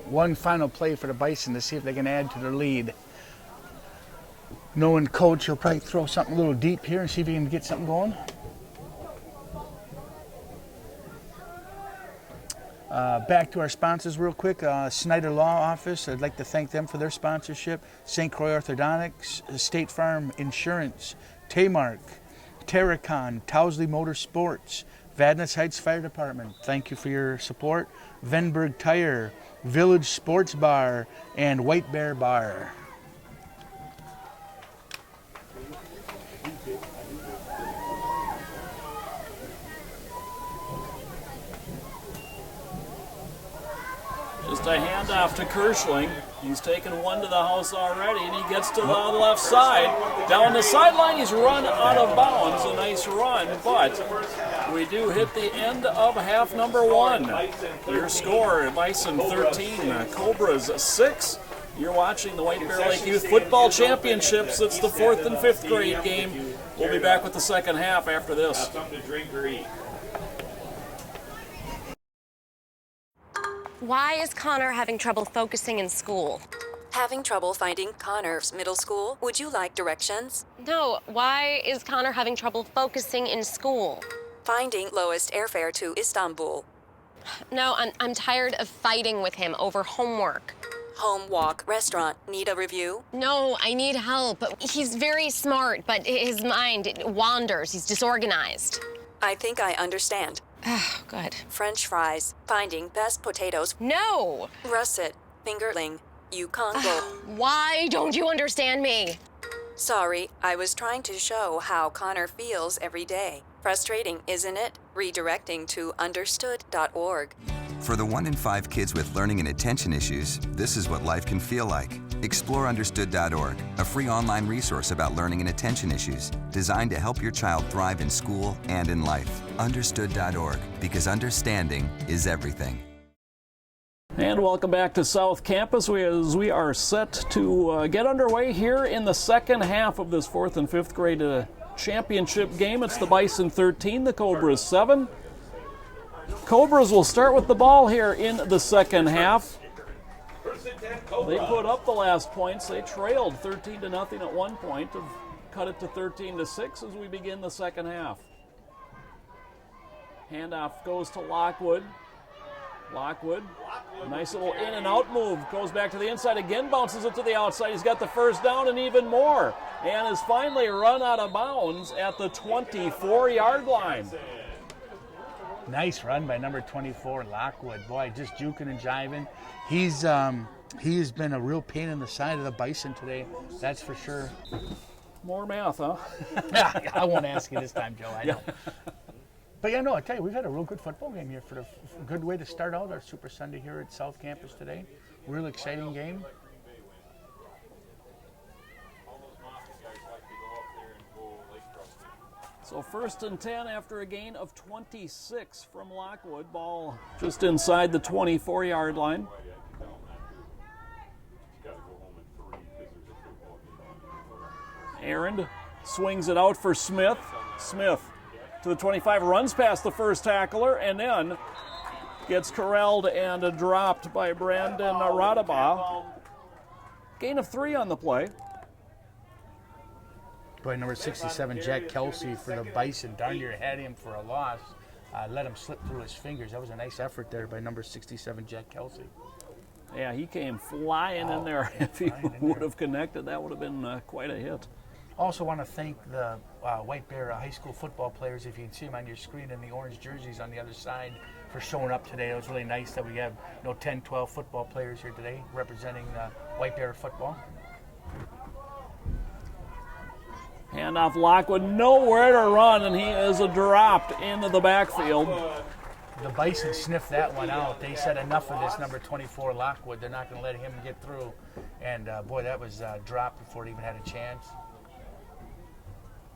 One final play for the Bison to see if they can add to their lead. Knowing Coach, he'll probably throw something a little deep here and see if he can get something going. Back to our sponsors real quick. Snyder Law Office, I'd like to thank them for their sponsorship. St. Croix Orthodontics, State Farm Insurance, Taymark, Terracon, Towsley Motorsports, Vadnais Heights Fire Department, thank you for your support. Venberg Tire, Village Sports Bar, and White Bear Bar. Just a handoff to Kirschling. He's taken one to the house already, and he gets to the left side. Down the sideline, he's run out of bounds. A nice run, but we do hit the end of half number one. Your score, Bison 13, Cobras 6. You're watching the White Bear Lake Youth Football Championships. It's the 4th and 5th grade game. We'll be back with the second half after this. Something to drink or eat. Why is Connor having trouble focusing in school? Having trouble finding Connor's middle school? Would you like directions? No, why is Connor having trouble focusing in school? Finding lowest airfare to Istanbul. No, I'm tired of fighting with him over homework. Home walk restaurant. Need a review? No, I need help. He's very smart, but his mind wanders. He's disorganized. I think I understand. Oh, good. French fries. Finding best potatoes. No! Russet. Fingerling. Yukon Bowl. Why don't you understand me? Sorry, I was trying to show how Connor feels every day. Frustrating, isn't it? Redirecting to understood.org. For the 1 in 5 kids with learning and attention issues, this is what life can feel like. Explore understood.org, a free online resource about learning and attention issues, designed to help your child thrive in school and in life. Understood.org, because understanding is everything. And welcome back to South Campus. We are set to get underway here in the second half of this 4th and 5th grade championship game. It's the Bison 13, the Cobras 7. Cobras will start with the ball here in the second half. They put up the last points. They trailed 13-0 at one point. Have cut it to 13-6 as we begin the second half. Handoff goes to Lockwood. Lockwood, nice little in and out move. Goes back to the inside again, bounces it to the outside. He's got the first down and even more. And is finally run out of bounds at the 24-yard line. Nice run by number 24, Lockwood. Boy, just juking and jiving. He has been a real pain in the side of the Bison today, that's for sure. More math, huh? I won't ask you this time, Joe, I know. But yeah, no, I tell you, we've had a real good football game here for a good way to start out our Super Sunday here at South Campus today. Real exciting game. So 1st and 10 after a gain of 26 from Lockwood. Ball just inside the 24-yard line. Aaron swings it out for Smith. Smith to the 25, runs past the first tackler, and then gets corralled and dropped by Brandon Radaba. Gain of 3 on the play. Boy, number 67, Jack Kelsey for the Bison. Darn near had him for a loss. let him slip through his fingers. That was a nice effort there by number 67, Jack Kelsey. Yeah, he came flying in there. If he would have connected, that would have been quite a hit. Also want to thank the White Bear high school football players, if you can see them on your screen in the orange jerseys on the other side, for showing up today. It was really nice that we have 10, 12 football players here today representing White Bear football. Handoff Lockwood, nowhere to run, and he is dropped into the backfield. The Bison sniffed that one out. They said enough of this number 24 Lockwood. They're not going to let him get through. And boy, that was dropped before it even had a chance.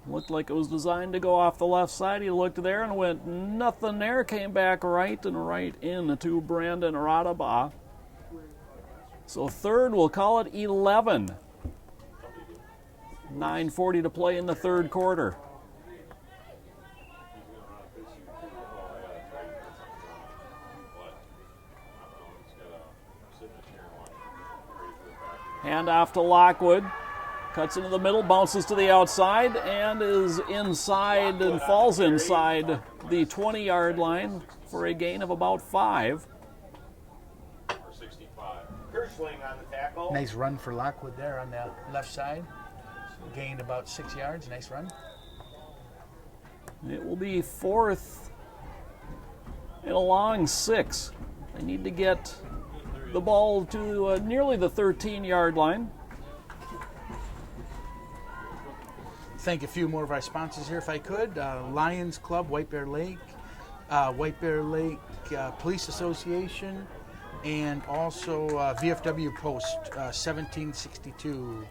Looked like it was designed to go off the left side. He looked there and went nothing there. Came back right in to Brandon Radaba. So third, we'll call it 11. 9:40 to play in the third quarter. Handoff to Lockwood. Cuts into the middle, bounces to the outside, and is inside and falls inside the 20-yard line for a gain of about 5. Kirschling on the tackle. Nice run for Lockwood there on the left side. Gained about 6 yards. Nice run. It will be fourth and a long 6. They need to get the ball to nearly the 13-yard line. Thank a few more of our sponsors here, if I could. Lions Club, White Bear Lake Police Association, and also VFW Post 1762.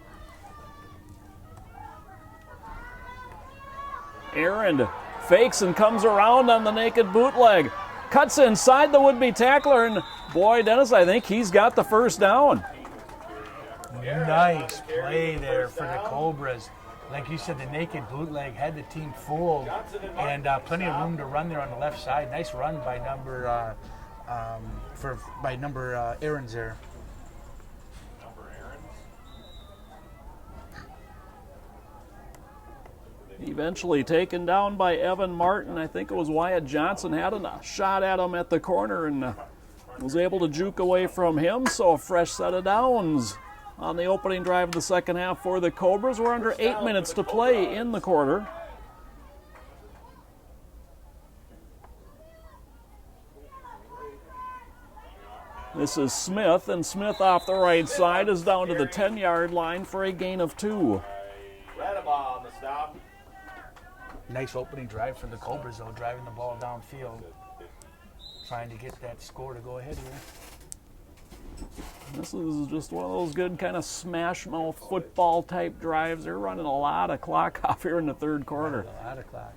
Aaron fakes and comes around on the naked bootleg. Cuts inside the would-be tackler, and boy, Dennis, I think he's got the first down. Nice play there for the Cobras. Like you said, the naked bootleg had the team fooled, and plenty of room to run there on the left side. Nice run by number Aaron's there. Eventually taken down by Evan Martin. I think it was Wyatt Johnson had a shot at him at the corner and was able to juke away from him. So a fresh set of downs on the opening drive of the second half for the Cobras. We're under 8 minutes to play in the quarter. This is Smith, and Smith off the right side is down to the 10-yard line for a gain of 2. Radaba on the stop. Nice opening drive for the Cobras, though, driving the ball downfield. Trying to get that score to go ahead here. This is just one of those good kind of smash mouth football type drives. They're running a lot of clock off here in the third quarter. A lot of clock.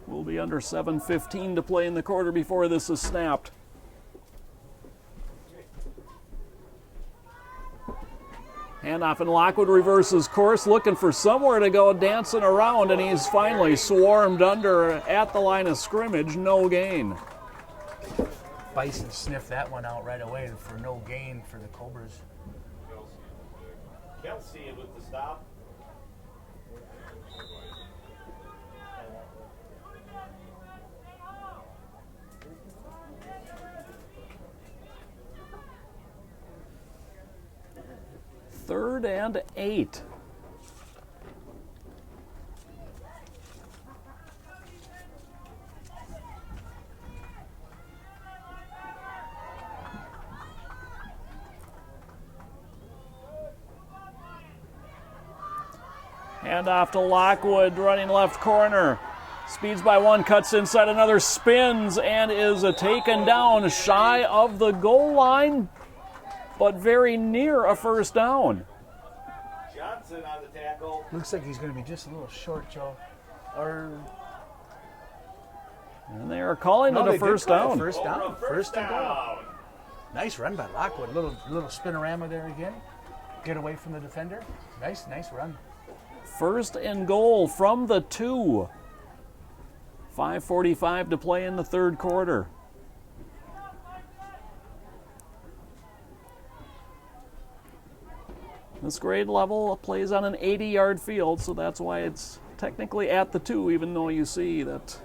We'll be under 7:15 to play in the quarter before this is snapped. Handoff, and Lockwood reverses course, looking for somewhere to go, dancing around, and he's finally swarmed under at the line of scrimmage. No gain. Bison sniffed that one out right away for no gain for the Cobras. Kelsey with the stop. Third and 8. Handoff to Lockwood, running left corner. Speeds by one, cuts inside another, spins, and is taken down shy of the goal line, but very near a first down. Johnson on the tackle. Looks like he's going to be just a little short, Joe. And they are calling it a first down. First down. First and goal. Nice run by Lockwood. Little spinorama there again. Get away from the defender. Nice run. First and goal from the 2. 5:45 to play in the third quarter. This grade level plays on an 80-yard field, so that's why it's technically at the 2, even though you see that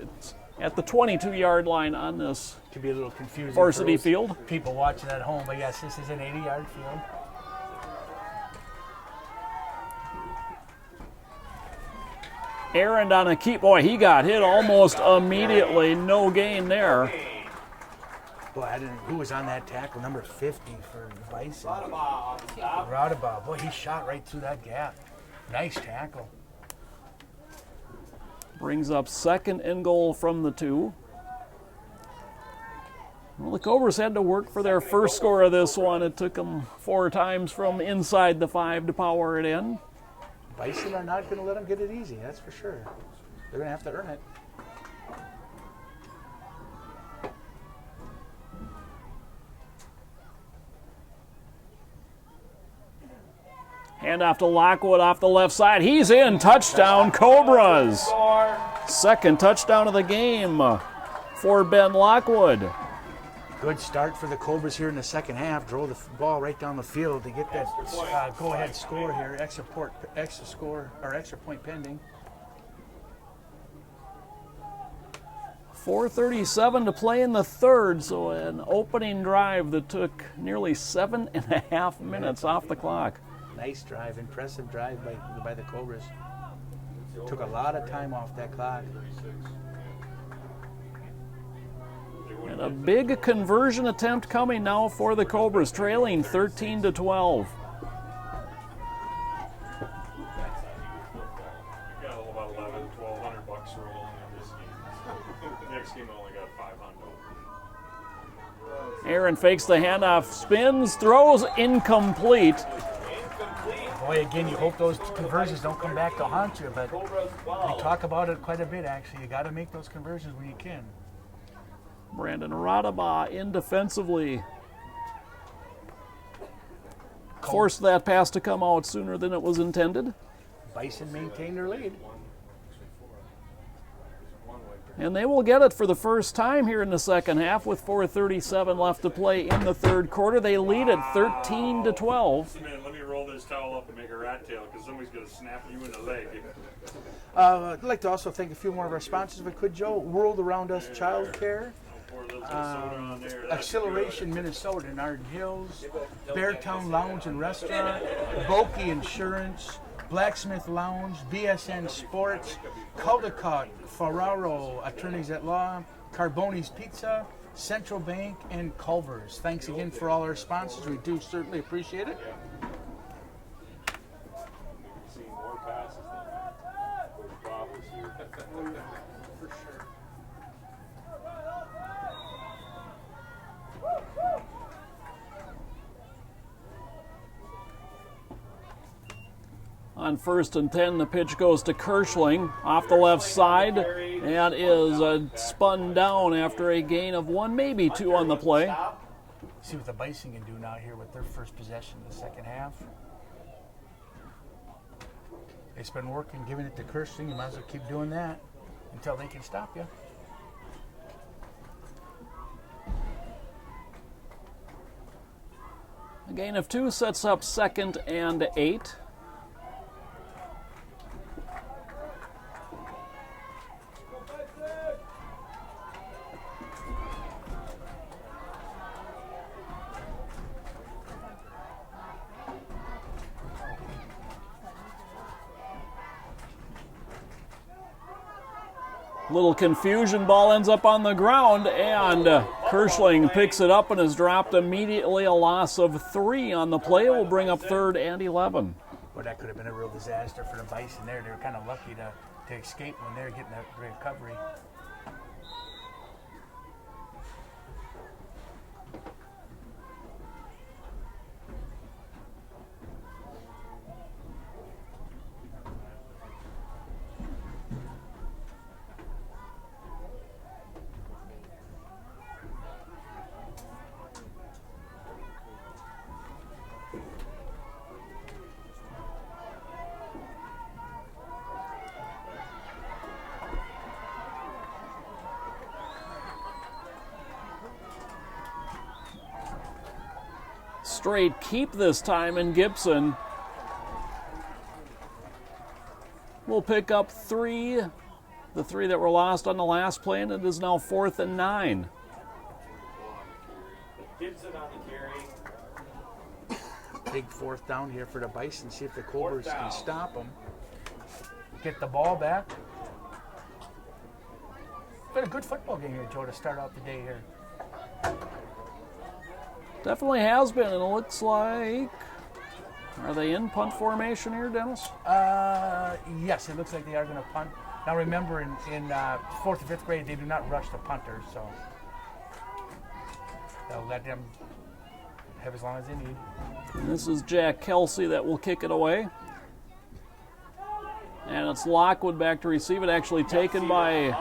it's at the 22-yard line on this Could be a little confusing. varsity for those field. People watching at home, but yes, this is an 80-yard field. Aaron on a keep. Boy, he got hit almost immediately. No gain there. Boy, who was on that tackle? Number 50 for Bison. On the stop. Raudabaugh. Boy, he shot right through that gap. Nice tackle. Brings up 2nd and goal from the 2. Well, the Cobras had to work for their first score of this one. It took them 4 times from inside the 5 to power it in. Bison are not going to let them get it easy, that's for sure. They're going to have to earn it. Hand off to Lockwood off the left side. He's in. Touchdown, Cobras. 2nd touchdown of the game for Ben Lockwood. Good start for the Cobras here in the second half. Drove the ball right down the field to get that go-ahead score here. Extra point pending. 4:37 to play in the 3rd, so an opening drive that took nearly 7.5 minutes off the clock. Nice drive, impressive drive by the Cobras. Took a lot of time off that clock. And a big conversion attempt coming now for the Cobras, trailing 13 to 12. You got about $1,200 rolling in this game. The next game only got 500. Aaron fakes the handoff, spins, throws, incomplete. Boy, again, you hope those conversions don't come back to haunt you, but we talk about it quite a bit, actually. You got to make those conversions when you can. Brandon Raudabaugh in defensively. Forced that pass to come out sooner than it was intended. Bison maintained their lead. And they will get it for the first time here in the second half with 4:37 left to play in the 3rd quarter. They lead at 13 to 12. Man, let me roll this towel up and make a rat tail because somebody's going to snap you in the leg. I'd like to also thank a few more of our sponsors, if we could, Joe. World Around Us Child Care, Pour a little bit of soda on there. That's Acceleration Minnesota in Arden Hills, Beartown Lounge and Restaurant, Boki Insurance, Blacksmith Lounge, BSN Sports, Caldecott, Ferraro, Attorneys at Law, Carboni's Pizza, Central Bank, and Culver's. Thanks again for all our sponsors. We do certainly appreciate it. seen more passes than Coach Bob was here. For sure. On 1st and 10, the pitch goes to Kirschling off the left side and is spun down after a gain of 1, maybe 2 on the play. See what the Bison can do now here with their first possession of the second half. It's been working, giving it to Kirschling. You might as well keep doing that until they can stop you. A gain of 2 sets up 2nd and 8. Little confusion, ball ends up on the ground, and Kirschling picks it up and is dropped immediately. A loss of 3 on the play will bring up 3rd and 11. Well, that could have been a real disaster for the Bison there. They were kind of lucky to escape when they were getting that recovery. Straight keep this time, and Gibson will will pick up 3. The 3 that were lost on the last play, and it is now 4th and 9. Gibson on the carry. Big 4th down here for the Bison. See if the Cobras can stop them. Get the ball back. Been a good football game here, Joe, to start out the day here. Definitely has been, and it looks like... Are they in punt formation here, Dennis? Yes, it looks like they are going to punt. Now remember, in 4th and 5th grade, they do not rush the punters, so they'll let them have as long as they need. And this is Jack Kelsey that will kick it away. And it's Lockwood back to receive it, actually taken by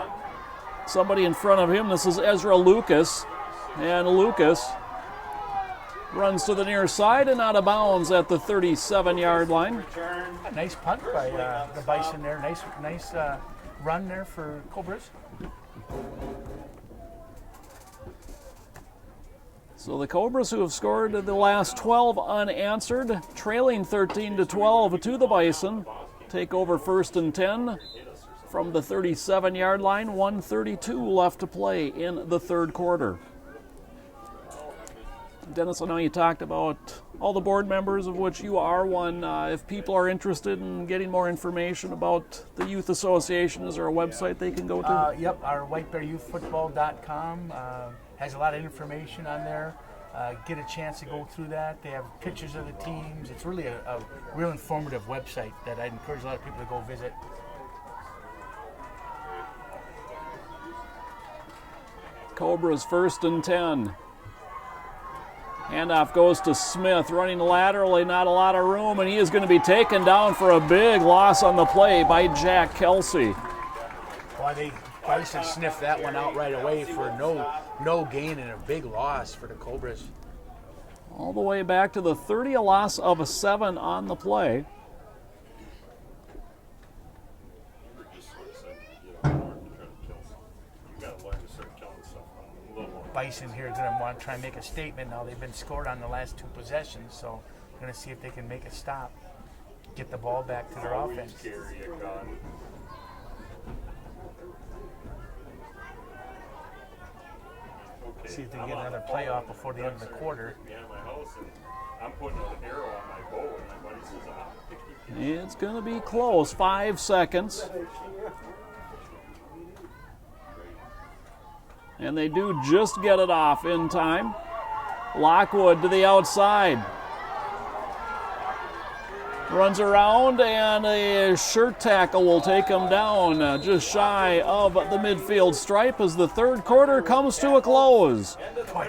somebody in front of him. This is Ezra Lucas. And Lucas runs to the near side and out of bounds at the 37-yard line. A nice punt by the Bison there. Nice run there for Cobras. So the Cobras, who have scored the last 12 unanswered, trailing 13-12 to the Bison, take over 1st and 10 from the 37-yard line. 1:32 left to play in the third quarter. Dennis, I know you talked about all the board members, of which you are one. If people are interested in getting more information about the Youth Association, is there a website they can go to? Yep, our whitebearyouthfootball.com has a lot of information on there. Get a chance to go through that. They have pictures of the teams. It's really a real informative website that I'd encourage a lot of people to go visit. Cobras 1st and 10. Handoff goes to Smith, running laterally, not a lot of room, and he is going to be taken down for a big loss on the play by Jack Kelsey. Boy, they Bison sniffed that one out right away for no gain and a big loss for the Cobras. All the way back to the 30, a loss of 7 on the play. Bison here is going to want to try and make a statement now. They've been scored on the last 2 possessions, so they're going to see if they can make a stop, get the ball back to their offense. See if they can get another playoff before the end of the quarter. I'm putting an arrow on my bow and my buddy says, ah. It's going to be close. 5 seconds. And they do just get it off in time. Lockwood to the outside. Runs around, and a shirt tackle will take him down just shy of the midfield stripe as the third quarter comes to a close.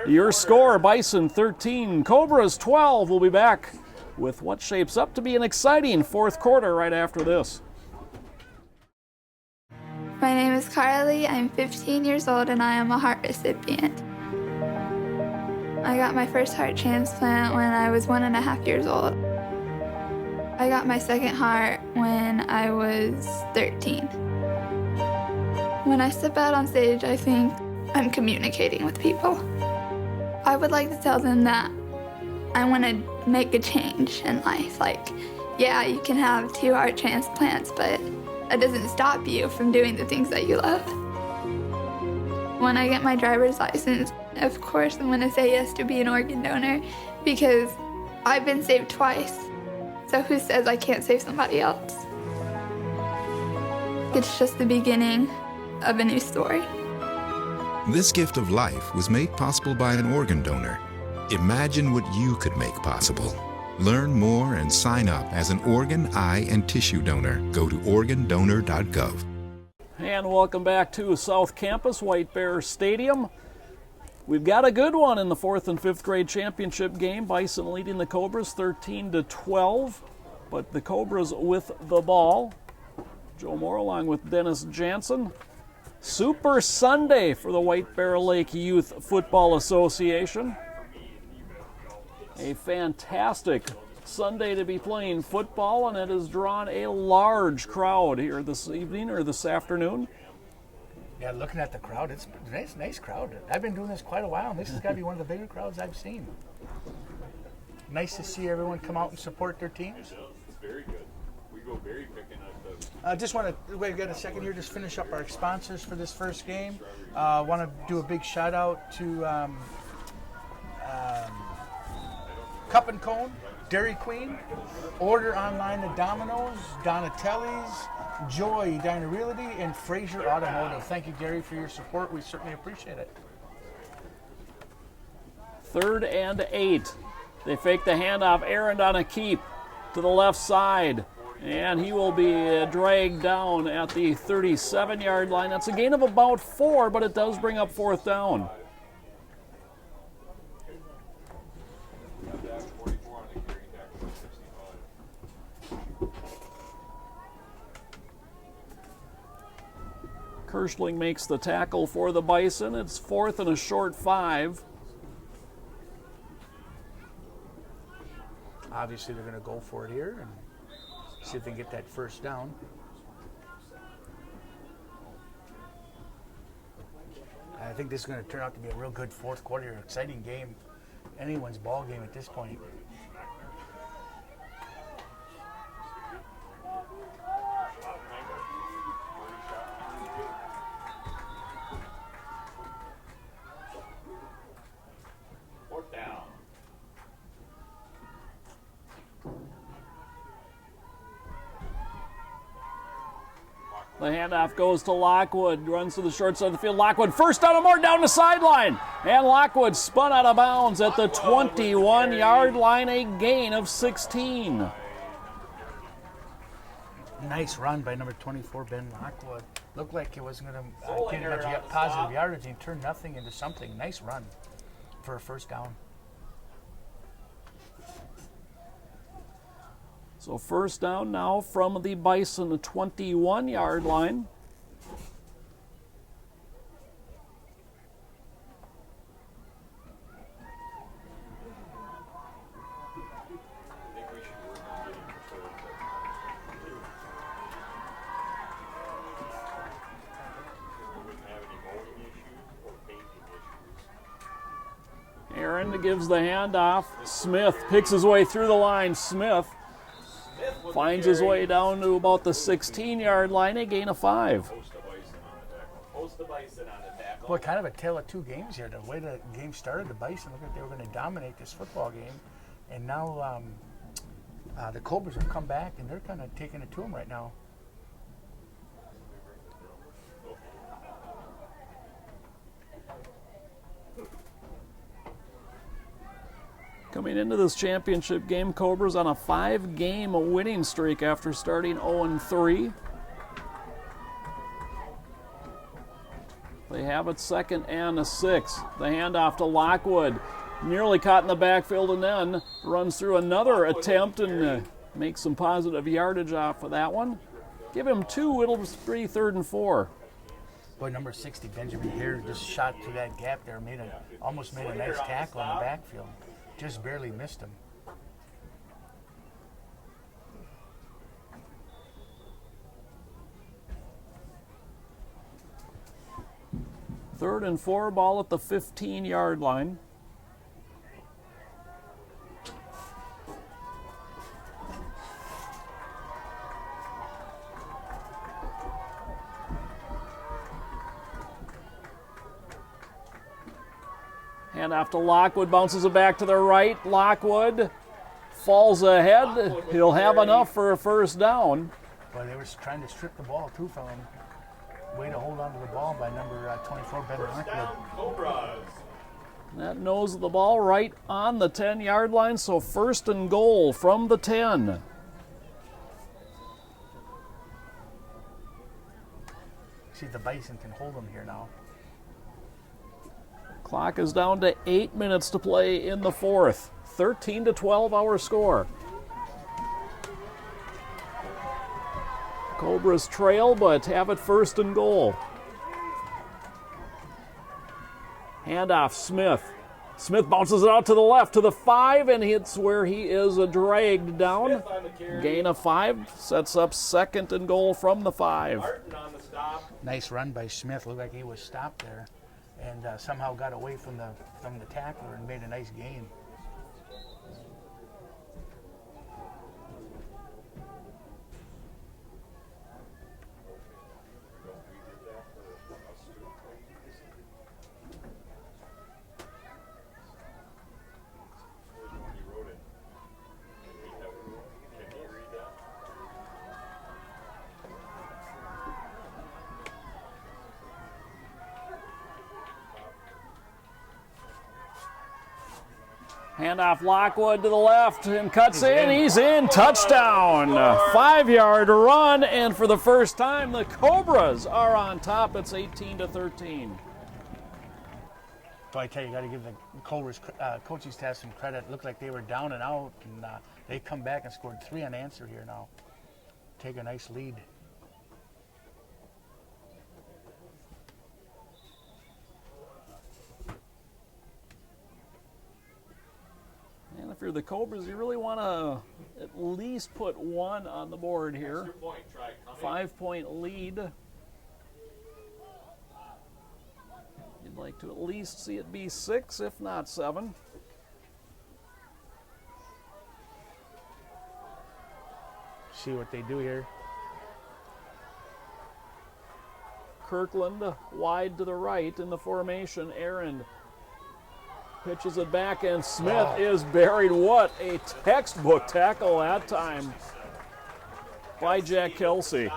Your score, Bison 13, Cobras 12. We'll be back with what shapes up to be an exciting fourth quarter right after this. My name is Carly. I'm 15 years old and I am a heart recipient. I got my first heart transplant when I was 1.5 years old. I got my second heart when I was 13. When I step out on stage, I think I'm communicating with people. I would like to tell them that I want to make a change in life. Like, yeah, you can have 2 heart transplants, but that doesn't stop you from doing the things that you love. When I get my driver's license, of course I'm going to say yes to be an organ donor because I've been saved twice. So who says I can't save somebody else? It's just the beginning of a new story. This gift of life was made possible by an organ donor. Imagine what you could make possible. Learn more and sign up as an organ, eye, and tissue donor. Go to organdonor.gov. And welcome back to South Campus, White Bear Stadium. We've got a good one in the 4th and 5th grade championship game. Bison leading the Cobras 13-12, but the Cobras with the ball. Joe Moore along with Dennis Jansen. Super Sunday for the White Bear Lake Youth Football Association. A fantastic Sunday to be playing football, and it has drawn a large crowd here this evening or this afternoon. Yeah, looking at the crowd, it's a nice crowd. I've been doing this quite a while, and this has got to be one of the bigger crowds I've seen. Nice to see everyone come out and support their teams. It's very good. We go berry picking at Just want to, we've got a second here, just finish up our sponsors for this first game. Want to do a big shout out to Cup and Cone, Dairy Queen, Order Online at Domino's, Donatelli's, Joy Diner Realty, and Fraser Automotive. Thank you, Gary, for your support. We certainly appreciate it. 3rd and 8. They fake the handoff. Aaron on a keep to the left side. And he will be dragged down at the 37-yard line. That's a gain of about 4, but it does bring up 4th down. Kirschling makes the tackle for the Bison. It's 4th and a short 5. Obviously, they're going to go for it here and see if they can get that first down. I think this is going to turn out to be a real good fourth quarter, exciting game. Anyone's ball game at this point. The handoff goes to Lockwood, runs to the short side of the field. Lockwood, first down and more, down the sideline. And Lockwood spun out of bounds at the 21-yard line, a gain of 16. Nice run by number 24, Ben Lockwood. Looked like he wasn't going to get much positive yardage. He turned nothing into something. Nice run for a first down. So first down now from the Bison, the 21-yard line. Aaron gives the handoff. Smith picks his way through the line. Smith finds his way down to about the 16-yard line, a gain of 5. Boy, kind of a tale of two games here. The way the game started, the Bison looked like they were going to dominate this football game. And now the Cobras have come back, and they're kind of taking it to them right now. Coming into this championship game, Cobras on a 5-game winning streak after starting 0-3. They have it 2nd and 6. The handoff to Lockwood. Nearly caught in the backfield and then runs through another attempt and makes some positive yardage off of that one. Give him 2, it'll be 3rd and 4. Boy, number 60, Benjamin Hare, just shot through that gap there, almost made a nice tackle in the backfield. Just barely missed him. Third and 4, ball at the 15-yard line. Handoff to Lockwood, bounces it back to the right. Lockwood falls ahead. He'll have enough for a first down. Boy, they were trying to strip the ball too from him. Way to hold on to the ball by number 24, Ben Lockwood. Cobras. That nose of the ball right on the 10-yard line, so 1st and goal from the 10. See if the Bison can hold them here now. Clock is down to 8 minutes to play in the 4th. 13-12 our score. Cobras trail, but have it 1st and goal. Handoff, Smith. Smith bounces it out to the left, to the 5, and hits where he is dragged down. Gain of 5, sets up 2nd and goal from the 5. Nice run by Smith. Looked like he was stopped there. And somehow got away from the tackler and made a nice gain. Handoff Lockwood to the left and cuts in. He's in. Touchdown. 5-yard run, and for the first time, the Cobras are on top. It's 18-13. So I tell you, got to give the Cobras coaching staff some credit. It looked like they were down and out, and they come back and scored 3 unanswered here now. Take a nice lead. And if you're the Cobras, you really want to at least put 1 on the board here. 5-point lead. You'd like to at least see it be 6, if not 7. See what they do here. Kirkland wide to the right in the formation. Aaron pitches it back, and Smith is buried. What a textbook tackle that time by Jack Kelsey.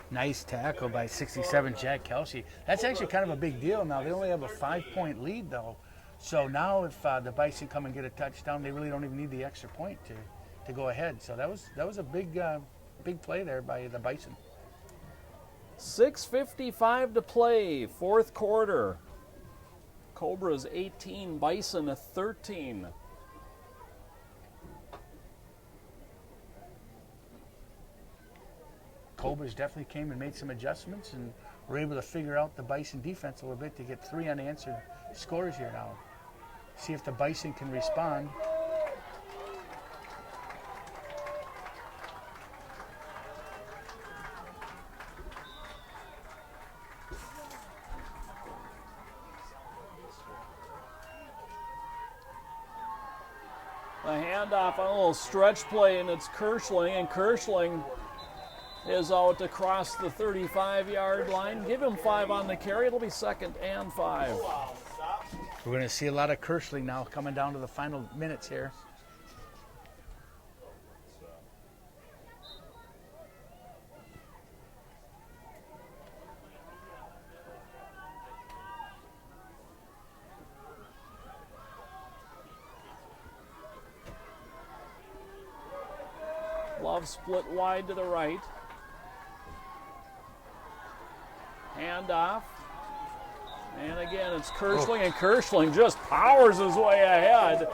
Nice tackle by 67 Jack Kelsey. That's actually kind of a big deal now. They only have a 5-point lead, though. So now if the Bison come and get a touchdown, they really don't even need the extra point to go ahead. So that was a big play there by the Bison. 6:55 to play, 4th quarter. Cobras 18, Bison 13. Cobras definitely came and made some adjustments and were able to figure out the Bison defense a little bit to get 3 unanswered scores here now. See if the Bison can respond. A handoff on a little stretch play, and it's Kirschling, and Kirschling is out across the 35-yard line. Give him 5 on the carry. It'll be 2nd and 5. We're going to see a lot of Kirschling now coming down to the final minutes here. Love split wide to the right. Handoff. And again, it's Kirschling, and Kirschling just powers his way ahead.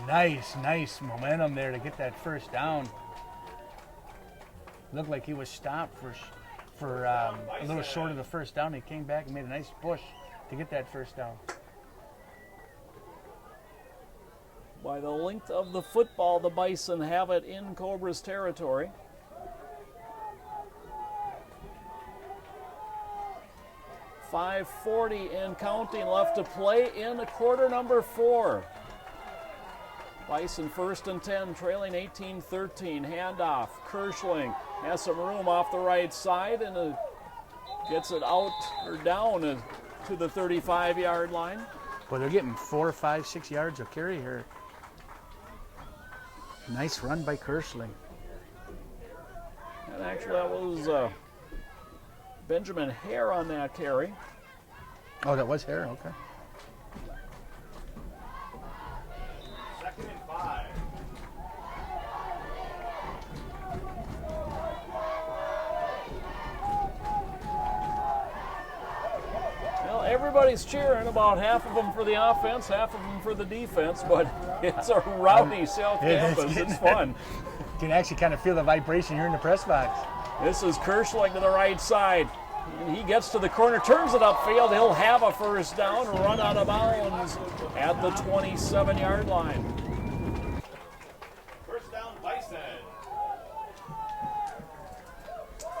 Nice momentum there to get that first down. Looked like he was stopped for a little short of the first down. He came back and made a nice push to get that first down. By the length of the football, the Bison have it in Cobras territory. .540 and counting left to play in quarter number 4. Bison 1st and 10, trailing 18-13. Handoff. Kirschling has some room off the right side and gets it out or down to the 35-yard line. Well, they're getting 4, 5, 6 yards of carry here. Nice run by Kirschling. And actually, that was Benjamin Hare on that carry. Oh, that was Hare? Okay. 2nd and 5. Well, everybody's cheering, about half of them for the offense, half of them for the defense, but it's a rowdy South Campus. It's fun. You can actually kind of feel the vibration here in the press box. This is Kirschling to the right side. And he gets to the corner, turns it upfield. He'll have a first down, run out of bounds at the 27-yard line. First down, Bison.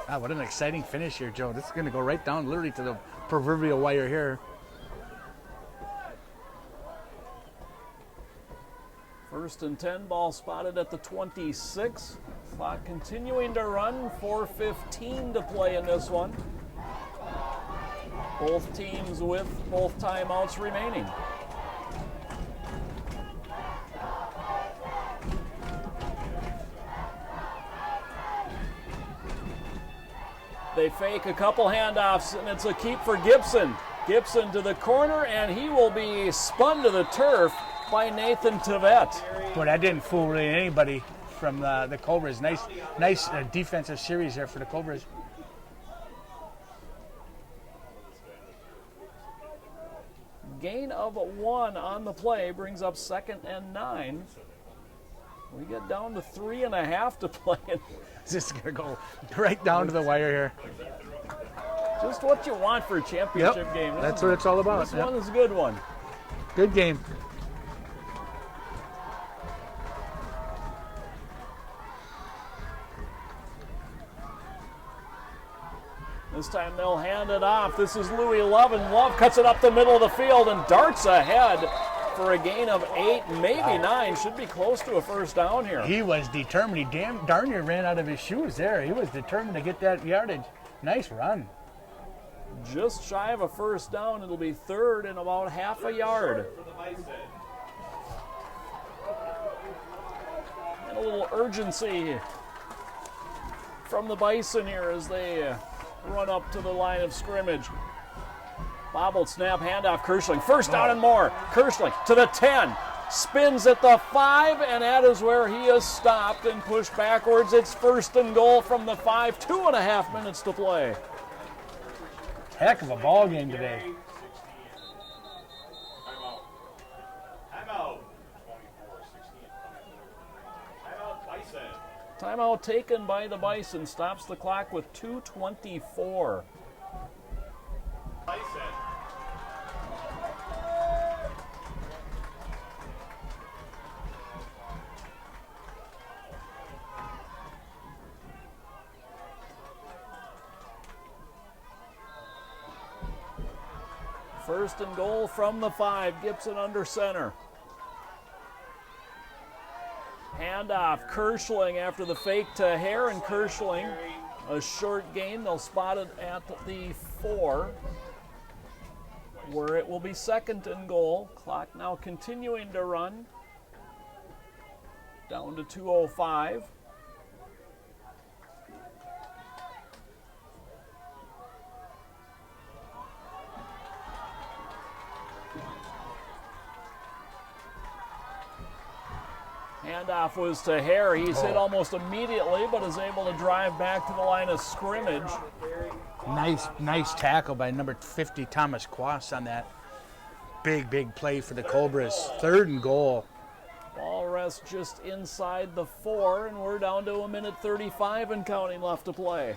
Ah, what an exciting finish here, Joe. This is going to go right down literally to the proverbial wire here. First and 10, ball spotted at the 26. Clock continuing to run, 4:15 to play in this one. Both teams with both timeouts remaining. They fake a couple handoffs, and it's a keep for Gibson. Gibson to the corner, and he will be spun to the turf by Nathan Tevet. Boy, that didn't fool really anybody from the Cobras. Nice defensive series there for the Cobras. Gain of 1 on the play brings up 2nd and 9. We get down to 3.5 to play. This is going to go right down to the wire here. Just what you want for a championship game. That's what it's all about. This one is a good one. Good game. This time they'll hand it off. This is Louis Love, and Love cuts it up the middle of the field and darts ahead for a gain of 8, maybe 9. Should be close to a first down here. He was determined. He darn near ran out of his shoes there. He was determined to get that yardage. Nice run. Just shy of a first down. It'll be 3rd and about half a yard. And a little urgency from the Bison here as they run up to the line of scrimmage. Bobbled snap, handoff, Kirschling. First down and more. Kirschling to the 10. Spins at the 5, and that is where he is stopped and pushed backwards. It's 1st and goal from the 5. 2.5 minutes to play. Heck of a ball game today. Timeout. Timeout, Bison. Timeout taken by the Bison. Stops the clock with 2:24. Bison. First and goal from the 5. Gibson under center. Handoff, Kirschling after the fake to Hare, and Kirschling, a short gain. They'll spot it at the 4, where it will be 2nd and goal. Clock now continuing to run. Down to 2:05. Handoff was to Hare. He's hit almost immediately, but is able to drive back to the line of scrimmage. Nice tackle by number 50, Thomas Quass, on that big play for the Cobras. 3rd and goal. Ball rests just inside the 4, and we're down to 1:35 and counting left to play.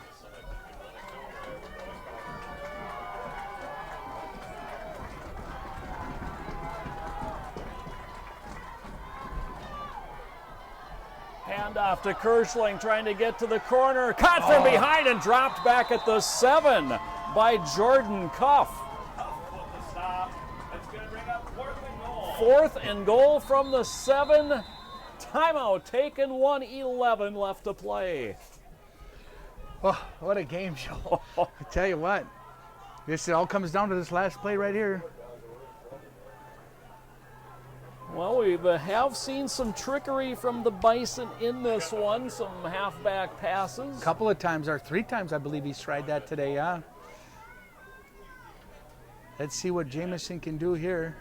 Handoff to Kirschling, trying to get to the corner. Caught from behind and dropped back at the 7 by Jordan Cuff. Stop. That's going to bring up 4th and goal. 4th and goal from the 7. Timeout taken, 1:11 left to play. Oh, what a game show. I tell you what, this all comes down to this last play right here. Well, we have seen some trickery from the Bison in this one, some halfback passes. A couple of times, or 3 times, I believe he's tried that today, yeah. Let's see what Jamison can do here,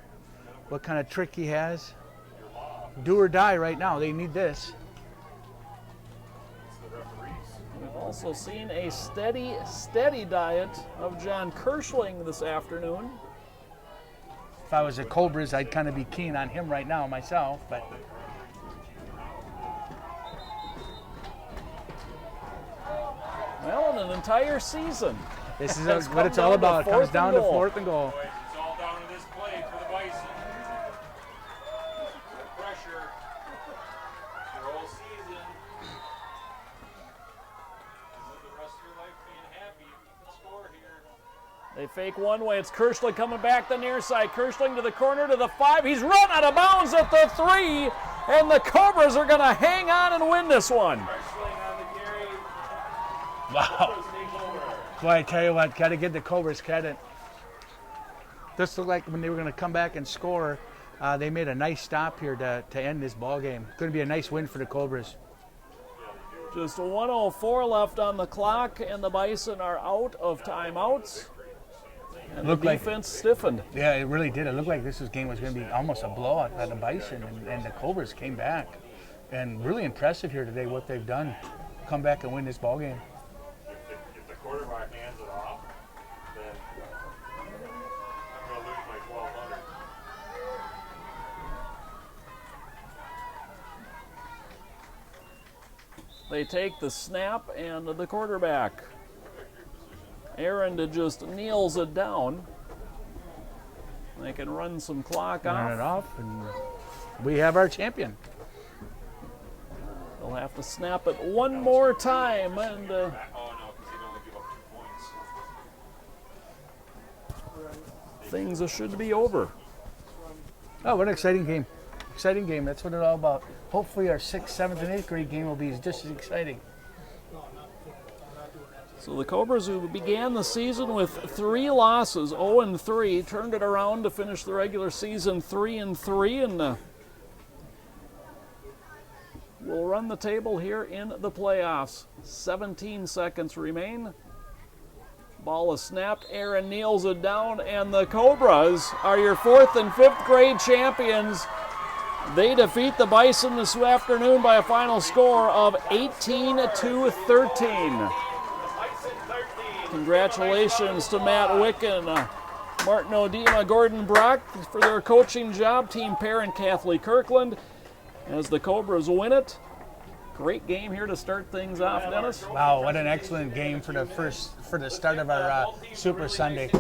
what kind of trick he has. Do or die right now, they need this. We've also seen a steady diet of John Kirschling this afternoon. If I was a Cobras, I'd kind of be keen on him right now myself, but well, in an entire season. This is what it's all about. It comes down to 4th and goal. It's all down to this play for the Bison. No pressure. Your whole season. Live the rest of your life being happy. You can score here. They fake one way. It's Kirschling coming back the near side. Kirschling to the corner to the 5. He's run out of bounds at the 3, and the Cobras are going to hang on and win this one. Wow. Boy, I tell you what, got to give the Cobras credit. This looked like when they were going to come back and score, they made a nice stop here to end this ball game. Going to be a nice win for the Cobras. Just 1:04 left on the clock, and the Bison are out of timeouts. And Looked the like- defense stiffened. Yeah, it really did. It looked like this game was going to be almost a blowout by the Bison, and the Cobras came back. And really impressive here today what they've done. Come back and win this ball game. If the quarterback hands it off, then I'm going to lose my 1,200. They take the snap, and the quarterback, Aaron, just kneels it down. They can run some clock Run it off. off, and we have our champion. They'll have to snap it one more time, and Oh, no, because he only give up 2 points. things should be over. Oh, what an exciting game. Exciting game. That's what it's all about. Hopefully our 6th, 7th, and 8th grade game will be just as exciting. So the Cobras, who began the season with 3 losses, 0-3, turned it around to finish the regular season 3-3, and will run the table here in the playoffs. 17 seconds remain. Ball is snapped. Aaron kneels it down, and the Cobras are your 4th and 5th grade champions. They defeat the Bison this afternoon by a final score of 18-13. Congratulations to Matt Wicken, Martin Odema, Gordon Brock for their coaching job, team parent Kathleen Kirkland, as the Cobras win it. Great game here to start things off, Dennis. Wow, what an excellent game for the start of our Super Sunday.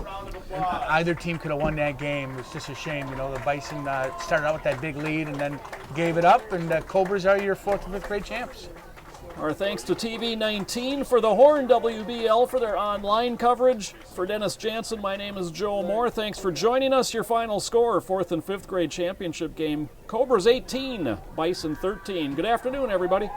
Either team could have won that game. It's just a shame, you know. The Bison started out with that big lead and then gave it up, and the Cobras are your 4th and 5th grade champs. Our thanks to TV19 for the Horn WBL for their online coverage. For Dennis Jansen, my name is Joe Moore. Thanks for joining us. Your final score, 4th and 5th grade championship game. Cobras 18, Bison 13. Good afternoon, everybody.